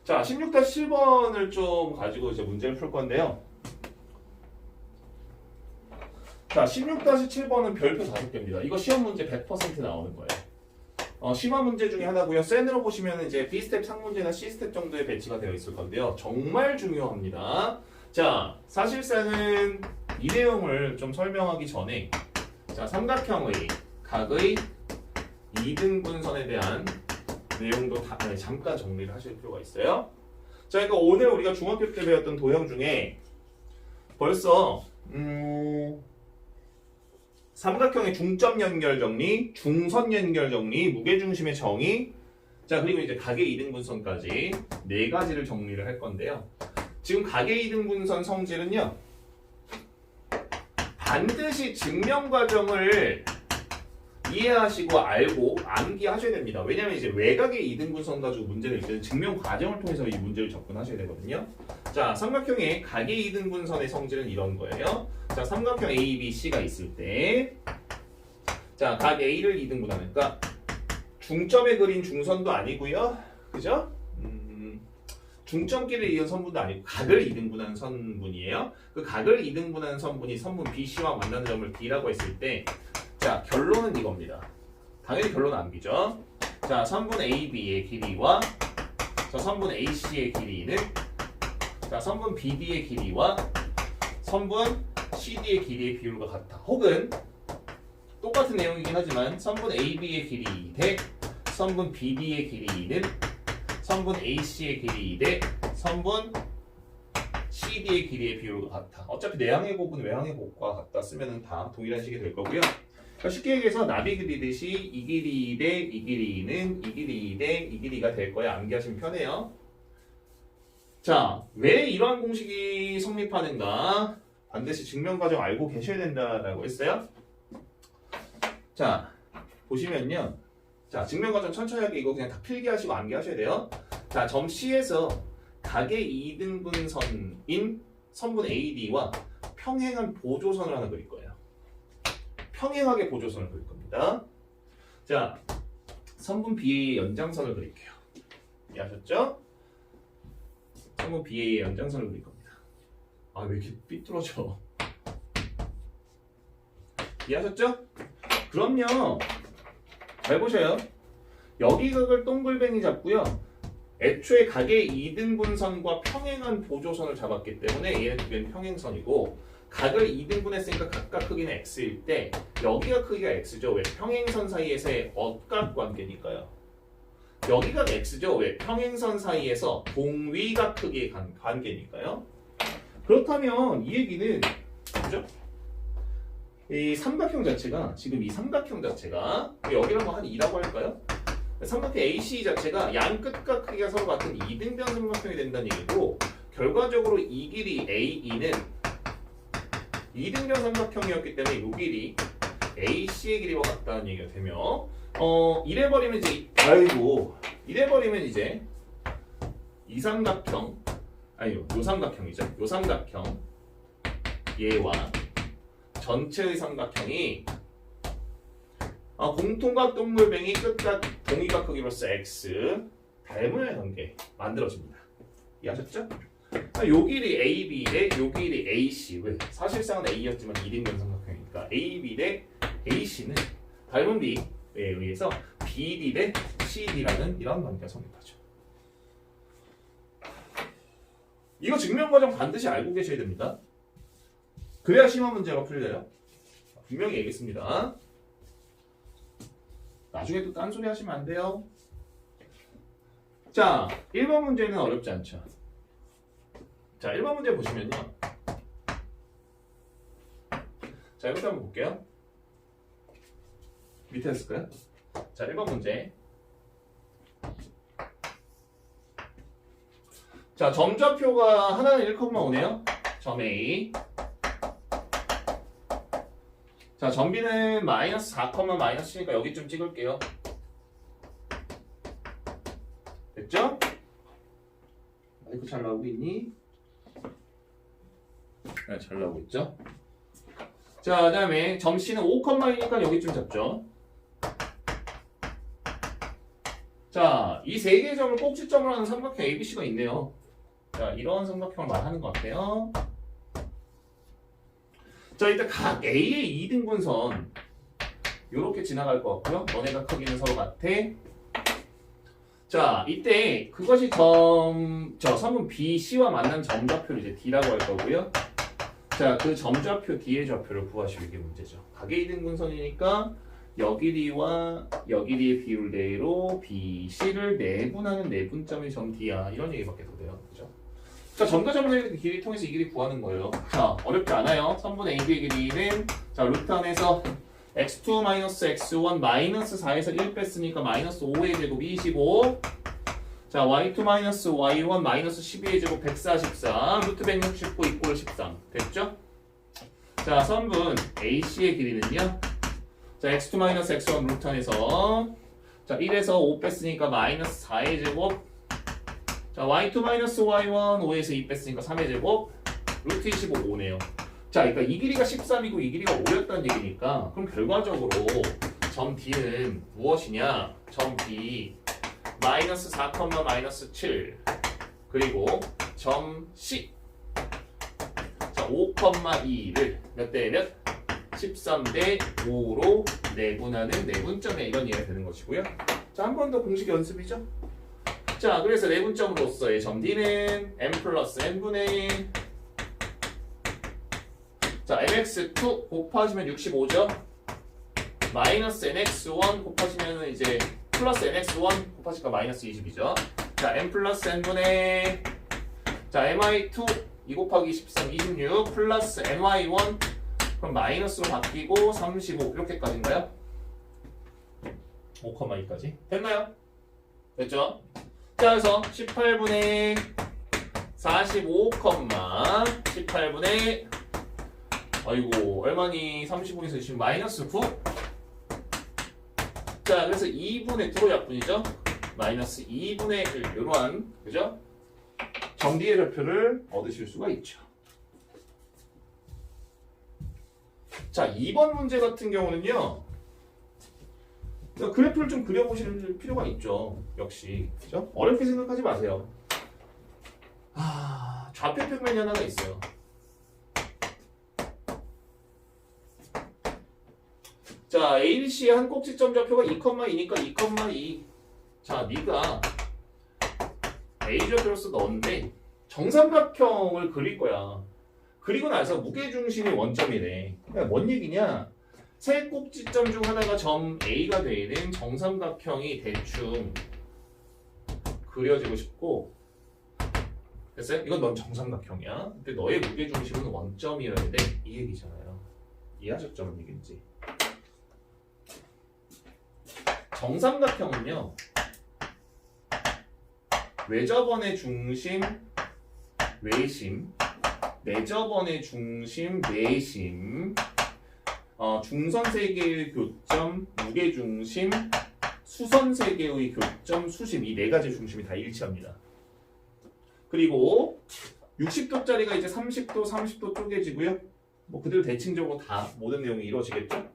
자, 16-7번을 좀 가지고 이제 문제를 풀 건데요. 자, 16-7번은 별표 5개입니다. 이거 시험 문제 100% 나오는 거예요. 심화 문제 중에 하나고요. 센으로 보시면 이제 B스텝 상문제나 C스텝 정도에 배치가 되어 있을 건데요. 정말 중요합니다. 자, 사실상은 이 내용을 좀 설명하기 전에 자, 삼각형의 각의 2등분선에 대한 내용도 잠깐 정리를 하실 필요가 있어요. 자, 그러니까 오늘 우리가 중학교 때 배웠던 도형 중에 벌써 삼각형의 중점 연결 정리, 중선 연결 정리, 무게중심의 정의, 자, 그리고 이제 가계 이등분선까지 네 가지를 정리를 할 건데요. 지금 가계 이등분선 성질은요. 반드시 증명 과정을 이해하시고 알고 암기하셔야 됩니다. 왜냐면 이제 외곽의 이등분선 가지고 문제를 낼 때는 증명 과정을 통해서 이 문제를 접근하셔야 되거든요. 자, 삼각형의 가계 이등분선의 성질은 이런 거예요. 자, 삼각형 A, B, C가 있을 때 자, 각 A를 이등분하는 그러니까 중점에 그린 중선도 아니고요. 그죠? 중점끼를 이은 선분도 아니고 각을 이등분하는 선분이에요. 그 각을 이등분하는 선분이 선분 BC와 만나는 점을 D라고 했을 때 자, 결론은 이겁니다. 당연히 결론은 암기죠. 자, 선분 AB의 길이와 저 선분 AC의 길이는 자, 선분 BD의 길이와 선분 CD의 길이의 비율과 같다. 혹은 똑같은 내용이긴 하지만 선분 AB의 길이 대 선분 BD의 길이는 선분 AC의 길이 대 선분 CD의 길이의 비율과 같아. 어차피 내항의 곱은 외항의 곱과 같다 쓰면 다 동일한 식이 될 거고요. 그러니까 쉽게 얘기해서 나비 그리듯이 이 길이 대 이 길이는 이 길이 대 이 길이가 될 거야. 암기하시면 편해요. 자, 왜 이러한 공식이 성립하는가? 반드시 증명 과정 알고 계셔야 된다라고 했어요. 자, 보시면요. 자, 증명 과정 천천히 하게 이거 그냥 다 필기하시고 암기하셔야 돼요. 자, 점 C에서 각의 이등분선인 선분 AD와 평행한 보조선을 하나 그릴 거예요. 평행하게 보조선을 그릴 겁니다. 자, 선분 BA의 연장선을 그릴게요. 이해하셨죠? 선분 BA의 연장선을 그릴 겁니다. 아, 왜 이렇게 삐뚤어져? 이해하셨죠? 그럼요. 잘 보셔요. 여기 각을 동글뱅이 잡고요. 애초에 각의 이등분선과 평행한 보조선을 잡았기 때문에 얘는 두 개는 평행선이고 각을 이등분했으니까 각각 크기는 x일 때 여기가 크기가 x죠. 왜? 평행선 사이에서의 억각 관계니까요. 여기가 x죠. 왜? 평행선 사이에서 동위각 크기의 관계니까요. 그렇다면 이 얘기는 그죠? 이 삼각형 자체가 지금 이 삼각형 자체가 여기라고 한 2라고 할까요? 삼각형 AC 자체가 양 끝과 크기가 서로 같은 이등변 삼각형이 된다는 얘기고 결과적으로 이 길이 AE는 이등변 삼각형이었기 때문에 이 길이 AC의 길이와 같다는 얘기가 되며 이래버리면 이제 이래버리면 이제 이 삼각형 아니요 요 삼각형이죠. 요 삼각형 얘와 전체의 삼각형이 공통각 동물뱅이 끝각 동위각 크기로서 x 닮은 관계 만들어집니다. 이해하셨죠? 요 길이 AB 대 요 길이 AC 왜? 사실상은 A였지만 2등변 삼각형이니까 AB 대 AC는 닮은 비에 의해서 BD 대 CD라는 이런 관계가 성립하죠. 이거 증명 과정 반드시 알고 계셔야 됩니다. 그래야 시험 문제가 풀려요. 분명히 얘기했습니다. 나중에 또 딴소리 하시면 안 돼요. 자, 1번 문제는 어렵지 않죠. 자, 1번 문제 보시면요. 자, 이것도 한번 볼게요. 밑에 했을까요? 자, 1번 문제. 자, 점좌표가 하나는 1,5네요. 점 A. 자, 점비는 마이너스 4, 마이너스니까 여기 좀 찍을게요. 됐죠? 마이크 잘 나오고 있니? 네, 잘 나오고 있죠? 자, 그 다음에 점 C는 5,1이니까 여기 좀 잡죠. 자, 이 세 개의 점을 꼭지점으로 하는 삼각형 ABC가 있네요. 자, 이런 삼각형을 말하는 것 같아요. 자, 일단 각 A의 2등분선 요렇게 지나갈 것 같고요. 너네가 크기는 서로 같아. 자, 이때 그것이 선분 BC와 만난 점좌표를 이제 D라고 할 거고요. 자, 그 점좌표 D의 좌표를 구하시고 이게 문제죠. 각의 2등분선이니까 여길이와 여길이의 비율대로 BC를 내분하는 내분점이 점 D야. 이런 얘기밖에 더 돼요. 그죠? 자, 점과 점 사이의 길이 통해서 이 길이 구하는 거예요. 자, 어렵지 않아요. 선분 AB의 길이는 자, 루트 안에서 x2 마이너스 x1 마이너스 4에서 1 뺐으니까 마이너스 5의 제곱 25. 자, y2 마이너스 y1 마이너스 12의 제곱 144. 루트 169 이꼴 13. 됐죠? 자, 선분 AC의 길이는요. 자, x2 마이너스 x1 루트 안에서 자, 1에서 5 뺐으니까 마이너스 4의 제곱. 자, y2 마이너스 y1 5에서 2 뺐으니까 3의 제곱. 루트 25 5네요. 자, 그러니까 이 길이가 13이고 이 길이가 5였다는 얘기니까 그럼 결과적으로 점 D는 무엇이냐? 점 D 마이너스 4, 마이너스 7 그리고 점 C 자, 5,2를 몇 대 몇? 13대 5로 내분하는 내분점에 이런 이해가 되는 것이고요. 자, 한 번 더 공식 연습이죠. 자, 그래서 내분점으로서의 점 D는 m 플러스 n분의 자, mx2 곱하시면 65죠. 마이너스 nx1 곱하시면 이제 플러스 nx1 곱하시니까 마이너스 20이죠. 자, m 플러스 n분의 자, mi2 2 곱하기 13 26 플러스 my1 그럼 마이너스로 바뀌고 35 이렇게까지인가요? 5,2까지 됐나요? 됐죠? 자, 그래서 18분의 45, 18분의 아이고 얼마니 35에서 지금 마이너스 9. 자, 그래서 2분의 9로 약분이죠. 마이너스 2분의 1 이러한 그죠? 정디의 좌표를 얻으실 수가 있죠. 자, 2번 문제 같은 경우는요. 그래프를 좀 그려보실 필요가 있죠. 역시 그죠? 어렵게 생각하지 마세요. 좌표 평면이 하나가 있어요. 자, ABC의 한 꼭지점 좌표가 2,2니까 2,2. 자, 네가 A 좌표로서 넣었는데 정삼각형을 그릴 거야. 그리고 나서 무게중심이 원점이래. 그러니까 뭔 얘기냐? 세 꼭지점 중 하나가 점 A가 되는 정삼각형이 대충 그려지고 싶고 됐어요? 이건 넌 정삼각형이야. 근데 너의 무게중심은 원점이어야 돼. 이 얘기잖아요. 이해하셨죠? 뭔 얘기인지. 정삼각형은요. 외접원의 중심, 외심, 내접원의 중심, 내심, 중선 세 개의 교점, 무게중심, 수선 세 개의 교점, 수심 이 네 가지 중심이 다 일치합니다. 그리고 60도짜리가 이제 30도, 30도 쪼개지고요. 뭐 그대로 대칭적으로 다 모든 내용이 이루어지겠죠?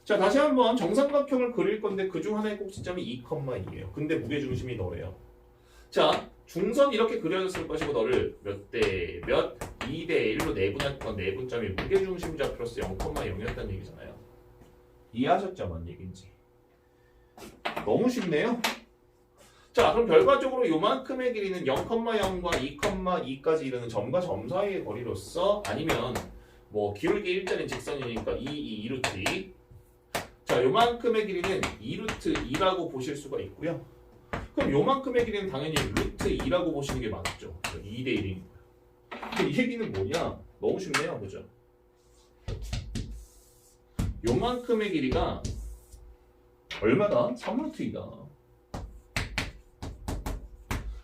자, 다시 한번 정삼각형을 그릴 건데 그중 하나의 꼭지점이 2,2예요. 근데 무게중심이 너래요. 자, 중선 이렇게 그려졌을 것이고 너를 몇 대 몇? 2대 1로 내분했던 내분점이 무게중심 좌표로서 0,0이었다는 얘기잖아요. 이해하셨죠? 뭔 얘기인지. 너무 쉽네요. 자, 그럼 결과적으로 요만큼의 길이는 0,0과 2,2까지 이르는 점과 점 사이의 거리로서 아니면 뭐 기울기 일자리인 직선이니까 2루트 2. 자, 요만큼의 길이는 2루트 2라고 보실 수가 있고요. 그럼 요만큼의 길이는 당연히 루트 2라고 보시는 게 맞죠. 2대 1인 거예요. 이 얘기는 뭐냐? 너무 쉽네요. 그죠? 요만큼의 길이가 얼마다? 3루트 2다.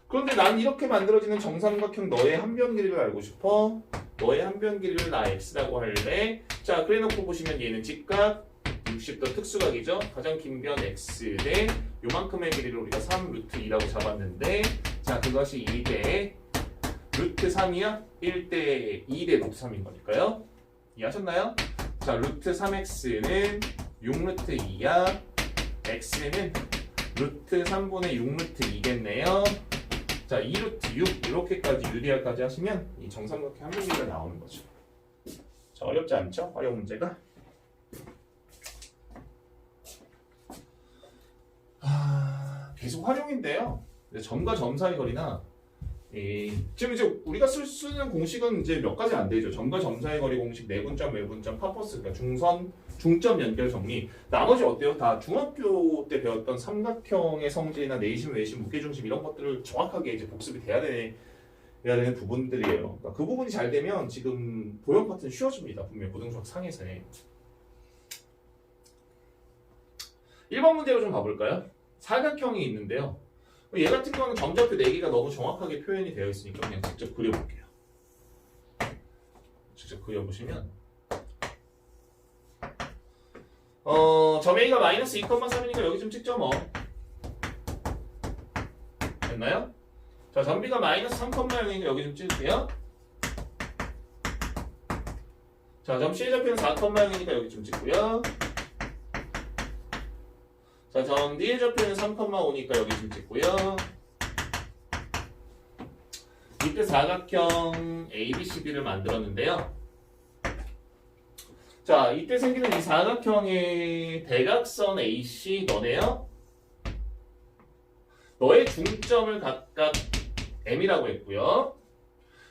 그런데 난 이렇게 만들어지는 정삼각형 너의 한변 길이를 알고 싶어. 너의 한변 길이를 나 x라고 할래. 자, 그래놓고 보시면 얘는 직각 60도 특수각이죠. 가장 긴 변 x 대 요만큼의 길이를 우리가 3 루트 2라고 잡았는데 자, 그것이 2대 루트 3이야? 1대 2대 루트 3인 거니까요. 이해하셨나요? 자, 루트 3x는 6 루트 2야. x는 루트 3분의 6 루트 2겠네요. 자, 2 루트 6 이렇게까지 유리화까지 하시면 이 정삼각형 한변 길이가 나오는 거죠. 자, 어렵지 않죠? 어려운 문제가. 계속 활용인데요. 점과 점 사이 거리나 지금 이제 우리가 쓰는 공식은 이제 몇 가지 안 되죠. 점과 점 사이 거리 공식, 내분점, 외분점, 파퍼스, 그러니까 중선, 중점 연결 정리. 나머지 어때요? 다 중학교 때 배웠던 삼각형의 성질이나 내심, 외심, 무게중심 이런 것들을 정확하게 이제 복습이 돼야 되는 부분들이에요. 그러니까 그 부분이 잘 되면 지금 도형 파트는 쉬워집니다. 분명 고등수학 상에서의. 1번 문제로 좀 가볼까요? 사각형이 있는데요. 얘 같은 경우는 점좌표 4개가 너무 정확하게 표현이 되어 있으니까 그냥 직접 그려볼게요. 직접 그려보시면 점 A가 마이너스 2,3이니까 여기 좀 찍죠 뭐. 됐나요? 자, 점 B가 마이너스 3,0이니까 여기 좀 찍을게요. 자, 점 C의 좌표는 4,0이니까 여기 좀 찍고요. 자, 점 D의 좌표는 3,5니까 여기 좀 찍고요. 이때 사각형 ABCD를 만들었는데요. 자, 이때 생기는 이 사각형의 대각선 AC 너네요. 너의 중점을 각각 M이라고 했고요.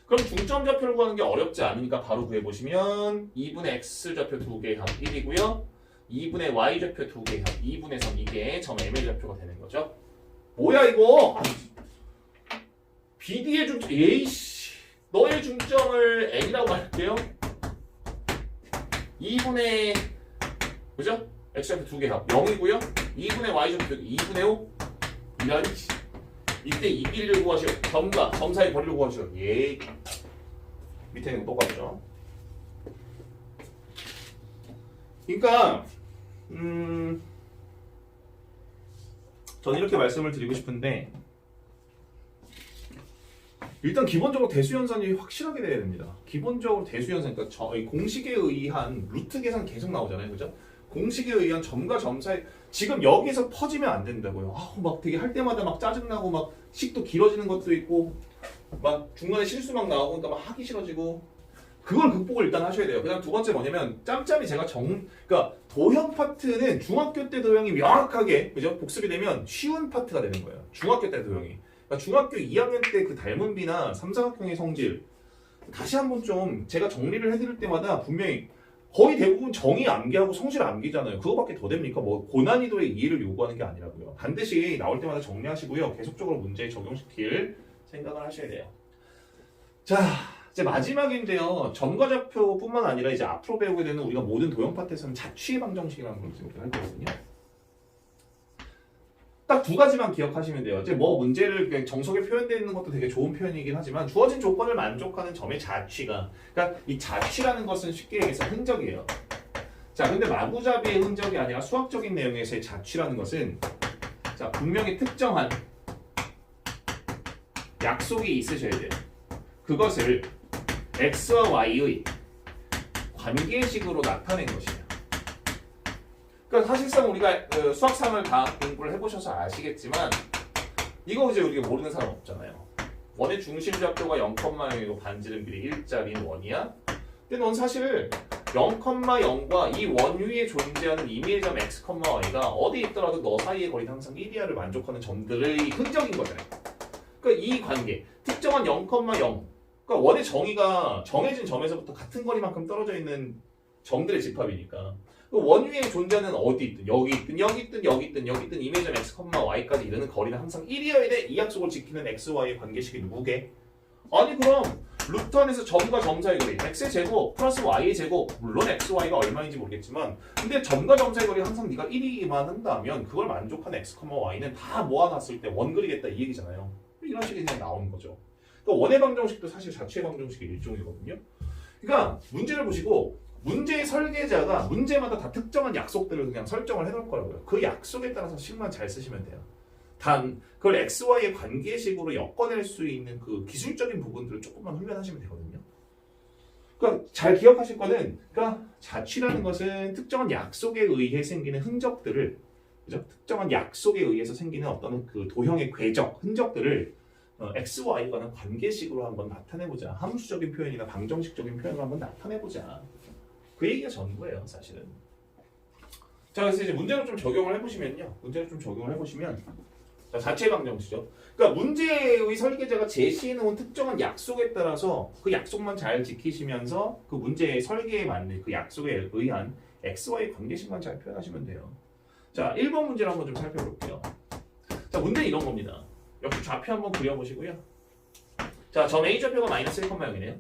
그럼 중점 좌표를 구하는 게 어렵지 않으니까 바로 구해보시면 2분의 X 좌표 2개의 합 1이고요. 2분의 Y 좌표 2개의 합 2분의 3 이게 점 M의 좌표가 되는 거죠. 뭐야 이거? BD의 중점, 에이씨. 너의 중점을 N이라고 할게요. 2분의 그죠? X좌표 2개 합 0이고요. 2분의 Y좌표 2분의 5 이라니 이때 이 길이를 구하시오. 점과 점 사이 거리를 구하시오. 예. 밑에는 똑같죠. 그러니까 저는 이렇게 말씀을 드리고 싶은데 일단 기본적으로 대수연산이 확실하게 돼야 됩니다. 기본적으로 대수연산, 그러니까 공식에 의한 루트 계산 계속 나오잖아요, 그죠? 공식에 의한 점과 점 사이 지금 여기서 퍼지면 안 된다고요. 막 되게 할 때마다 막 짜증나고 막 식도 길어지는 것도 있고 막 중간에 실수 막 나오고 그러니까 막 하기 싫어지고 그걸 극복을 일단 하셔야 돼요. 그다음 두 번째 뭐냐면 짬짬이 제가 그러니까 도형 파트는 중학교 때 도형이 명확하게 그죠? 복습이 되면 쉬운 파트가 되는 거예요. 중학교 때 도형이. 그러니까 중학교 2학년 때 그 닮은 비나 삼사각형의 성질 다시 한번 좀 제가 정리를 해드릴 때마다 분명히 거의 대부분 정의 암기하고 성질 암기잖아요. 그거밖에 더 됩니까? 뭐 고난이도의 이해를 요구하는 게 아니라고요. 반드시 나올 때마다 정리하시고요. 계속적으로 문제에 적용시킬 생각을 하셔야 돼요. 자, 이제 마지막인데요. 점과 좌표뿐만 아니라 이제 앞으로 배우게 되는 우리가 모든 도형 파트에서는 자취의 방정식이라는 걸 지금 할 거거든요. 딱 두 가지만 기억하시면 돼요. 이제 뭐 문제를 그냥 정석에 표현되어 있는 것도 되게 좋은 표현이긴 하지만 주어진 조건을 만족하는 점의 자취가 그러니까 이 자취라는 것은 쉽게 얘기해서 흔적이에요. 자, 근데 마구잡이의 흔적이 아니라 수학적인 내용에서의 자취라는 것은 자, 분명히 특정한 약속이 있으셔야 돼요. 그것을 x와 y의 관계식으로 나타낸 것이에요. 그러니까 사실상 우리가 수학3을 다 공부를 해보셔서 아시겠지만 이거 이제 우리가 모르는 사람 없잖아요. 원의 중심 좌표가 0,0이고 반지름 길이 1짜리인 원이야. 근데 넌 사실 0,0과 이 원 위에 존재하는 임의의 점 x, y가 어디 있더라도 너 사이의 거리는 항상 1이야를 만족하는 점들의 흔적인 거잖아요. 그러니까 이 관계, 특정한 0,0 그러니까 원의 정의가 정해진 점에서부터 같은 거리만큼 떨어져 있는 점들의 집합이니까 원 위에 존재하는 어디 있든 여기 있든 여기 있든 여기 있든 여기 있든 임의의 점 x, y까지 이르는 거리는 항상 1이어야 돼. 이 약속을 지키는 x, y의 관계식이 누구게? 아니 그럼 루트 안에서 점과 점 사이 거리 x의 제곱 플러스 y의 제곱 물론 x, y가 얼마인지 모르겠지만 근데 점과 점 사이 거리 항상 네가 1이기만 한다면 그걸 만족하는 x, y는 다 모아놨을 때 원 그리겠다 이 얘기잖아요. 이런 식이 그냥 나오는 거죠. 그러니까 원의 방정식도 사실 자취의 방정식의 일종이거든요. 그러니까 문제를 보시고 문제의 설계자가 문제마다 다 특정한 약속들을 그냥 설정을 해놓을 거라고요. 그 약속에 따라서 식만 잘 쓰시면 돼요. 단 그걸 x, y의 관계식으로 엮어낼 수 있는 그 기술적인 부분들을 조금만 훈련하시면 되거든요. 그러니까 잘 기억하실 거는 그러니까 자취라는 것은 특정한 약속에 의해 생기는 흔적들을 그죠? 특정한 약속에 의해서 생기는 어떤 그 도형의 궤적 흔적들을 x, y에 관한 관계식으로 한번 나타내보자. 함수적인 표현이나 방정식적인 표현으로 한번 나타내보자. 그 얘기가 전부예요, 사실은. 자, 그래서 이제 문제를 좀 적용을 해보시면요. 자, 자취의 방정식이죠. 그러니까 문제의 설계자가 제시해놓은 특정한 약속에 따라서 그 약속만 잘 지키시면서 그 문제의 설계에 맞는 그 약속에 의한 x, y 관계식만 잘 표현하시면 돼요. 자, 1번 문제를 한번 좀 살펴볼게요. 자, 문제는 이런 겁니다. 역시 좌표 한번 그려보시고요. 자, 점 A 좌표가 마이너스 1,0이네요.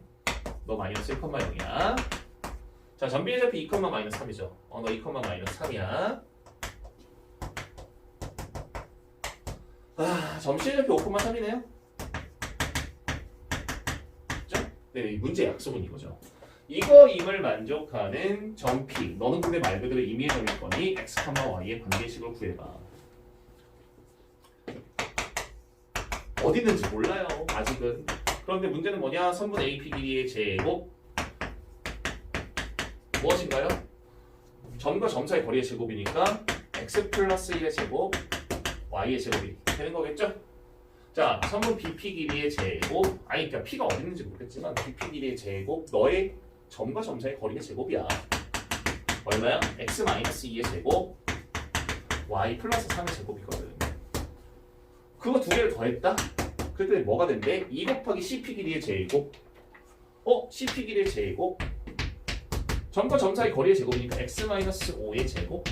너 마이너스 1,0이야. 자, 점 B의 좌표 2, 마이너스 3이죠. 너 2, 마이너스 3이야. 점심시간표 5,3이네요. 그죠? 네, 이 문제 약속은 이거죠. 이거임을 만족하는 점 P. 너는 근데 말 그대로 임의의 점일 거니 x, y의 관계식을 구해봐. 어디 있는지 몰라요. 아직은. 그런데 문제는 뭐냐? 선분 AP 길이의 제곱 무엇인가요? 점과 점 사이 거리의 제곱이니까 x 플러스 1의 제곱 y의 제곱이 되는 거겠죠? 자, 선분 BP 길이의 제곱 그러니까 P가 어디 있는지 모르겠지만 BP 길이의 제곱 너의 점과 점 사이 거리의 제곱이야. 얼마야? x 마이너스 2의 제곱 y 플러스 3의 제곱이거든. 그거 두 개를 더했다? 그랬더니 뭐가 된대? 2 곱하기 CP 길이의 제곱 CP 길이의 제곱 점과 점 사이 거리의 제곱이니까 x 마이너스 5의 제곱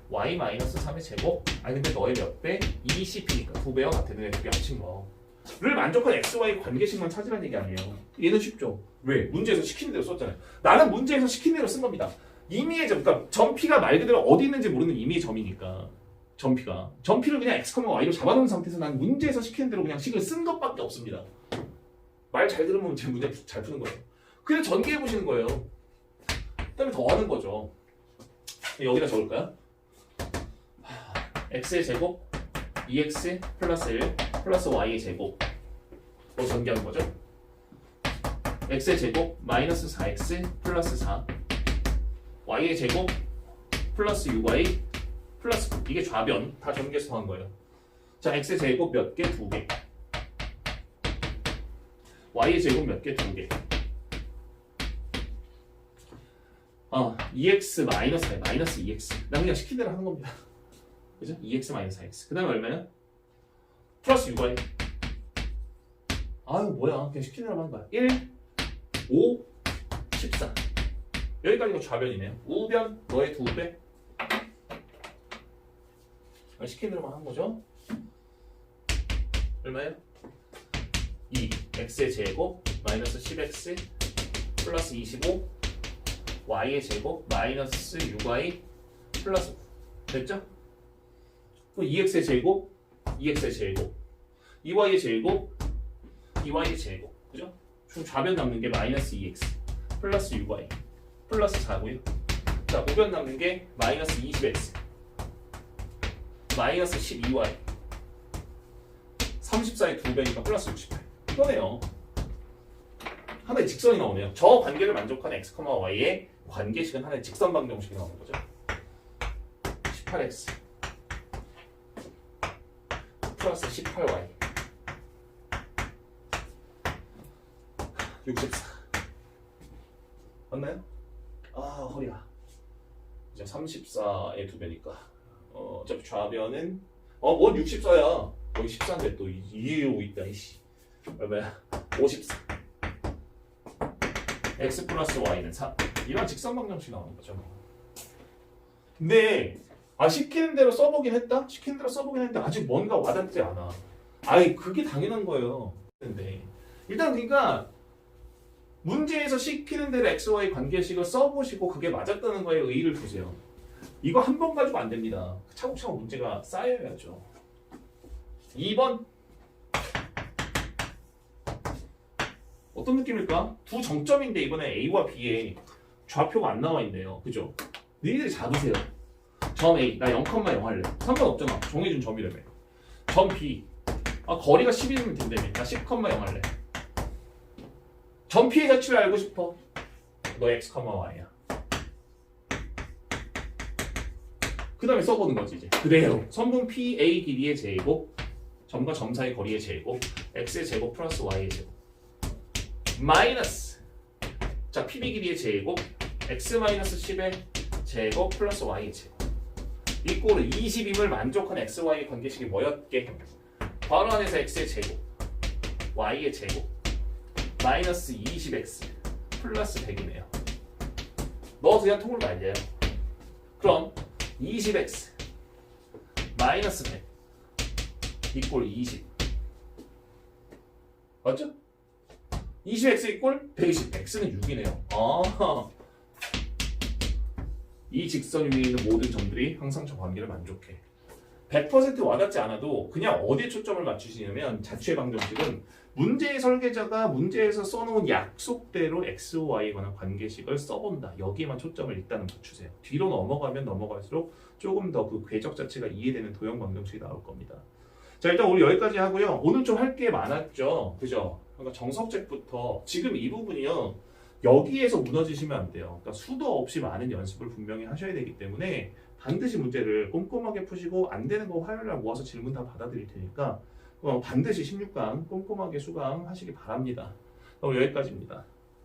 y 마이너스 3의 제곱 근데 너의 몇 배? 2CP니까 2배와 같은 애 두 개 합친 거를 만족한 XY 관계식만 찾으라는 얘기 아니에요. 얘는 쉽죠. 왜? 문제에서 시킨 대로 썼잖아요. 나는 문제에서 시킨 대로 쓴 겁니다. 임의의 점, 그러니까 점 P가 말 그대로 어디 있는지 모르는 임의의 점이니까 점 P를 그냥 X, Y로 잡아놓은 상태에서 난 문제에서 시키는 대로 그냥 식을 쓴 것밖에 없습니다. 말 잘 들으면 제 문제 잘 푸는 거예요. 그냥 전개해 보시는 거예요. 그다음에 더 하는 거죠. 여기다 적을까요? x의 제곱 2x 플러스 1 플러스 y의 제곱 전개하는 거죠. x의 제곱 마이너스 4x 플러스 4 y의 제곱 플러스 6y 플러스 9 이게 좌변 다 전개해서 한 거예요. 자, x의 제곱 몇 개? 2개. y의 제곱 몇 개? 2개. 2x 마이너스 4 마이너스 2x 난 그냥 시킨 대로 하는 겁니다. 그죠? 2x 마이너스 4x 그 다음에 얼마냐? 플러스 6y 뭐야 그냥 시킨 대로 하는 거야. 1, 5, 14 여기까지가 좌변이네요. 우변 너의 2배 시킨 대로만 한 거죠. 얼마예요? 2 x의 제곱 마이너스 10x 플러스 25 y의 제곱 마이너스 6y 플러스 9 됐죠? 또 2x의 제곱 2x의 제곱 2y의 제곱 2y의 제곱 그죠? 총 좌변 남는 게 마이너스 2x 플러스 6y 플러스 4고요. 자, 우변 남는 게 마이너스 20x 마이너스 12y 34의 2배니까 플러스 68 이거네요. 하나의 직선이 나오네요. 저 관계를 만족한 x, y의 관계식은 하나의 직선 방정식이 나오는 거죠. 18x 플러스 18y 64 맞나요? 허리야. 이제 34의 2배니까 어차피 좌변은 뭔 64야. 거기 14인데 또 2로 있다 이씨. 얼마야? 54 x 플러스 y는 4 이런 직선 방정식이 나오는 거죠. 근데 시키는 대로 써보긴 했다? 시키는 대로 써보긴 했는데 아직 뭔가 와닿지 않아. 그게 당연한 거예요. 근데 일단 그러니까 문제에서 시키는 대로 XY 관계식을 써보시고 그게 맞았다는 거에 의의를 두세요. 이거 한 번 가지고 안 됩니다. 차곡차곡 문제가 쌓여야죠. 2번 어떤 느낌일까? 두 정점인데 이번에 A와 B에 좌표가 안 나와 있네요. 그죠? 너희들이 잡으세요. 점 A 나 0,0 할래. 상관없잖아. 정해준 점이라며. 점 B 거리가 10이면 된다며. 나 10,0 할래. 점 P의 자취를 알고 싶어. 너 x, y야. 그 다음에 써보는 거지 이제. 그대로 선분 PA 길이의 제곱 점과 점 사이 거리의 제곱 x의 제곱 플러스 y의 제곱 마이너스 자 PB 길이의 제곱 x 마이너스 10의 제곱 플러스 y의 제곱 이꼴 20임을 만족한 xy의 관계식이 뭐였게? 괄호 안에서 x의 제곱 y의 제곱 마이너스 20x 플러스 100이네요. 넣어서 그냥 통을 말려요. 그럼 20x 마이너스 100 이꼴 20 맞죠? 20x 이꼴 120 x는 6이네요. 이 직선 위에 있는 모든 점들이 항상 저 관계를 만족해. 100% 와닿지 않아도 그냥 어디에 초점을 맞추시냐면 자취의 방정식은 문제의 설계자가 문제에서 써놓은 약속대로 XOY에 관한 관계식을 써본다. 여기에만 초점을 일단은 맞추세요. 뒤로 넘어가면 넘어갈수록 조금 더 그 궤적 자체가 이해되는 도형 방정식이 나올 겁니다. 자, 일단 오늘 여기까지 하고요. 오늘 좀 할 게 많았죠. 그죠? 그러니까 정석책부터 지금 이 부분이요. 여기에서 무너지시면 안 돼요. 그러니까 수도 없이 많은 연습을 분명히 하셔야 되기 때문에 반드시 문제를 꼼꼼하게 푸시고 안 되는 거 화요일날 모아서 질문 다 받아드릴 테니까 반드시 16강 꼼꼼하게 수강하시기 바랍니다. 오늘 여기까지입니다.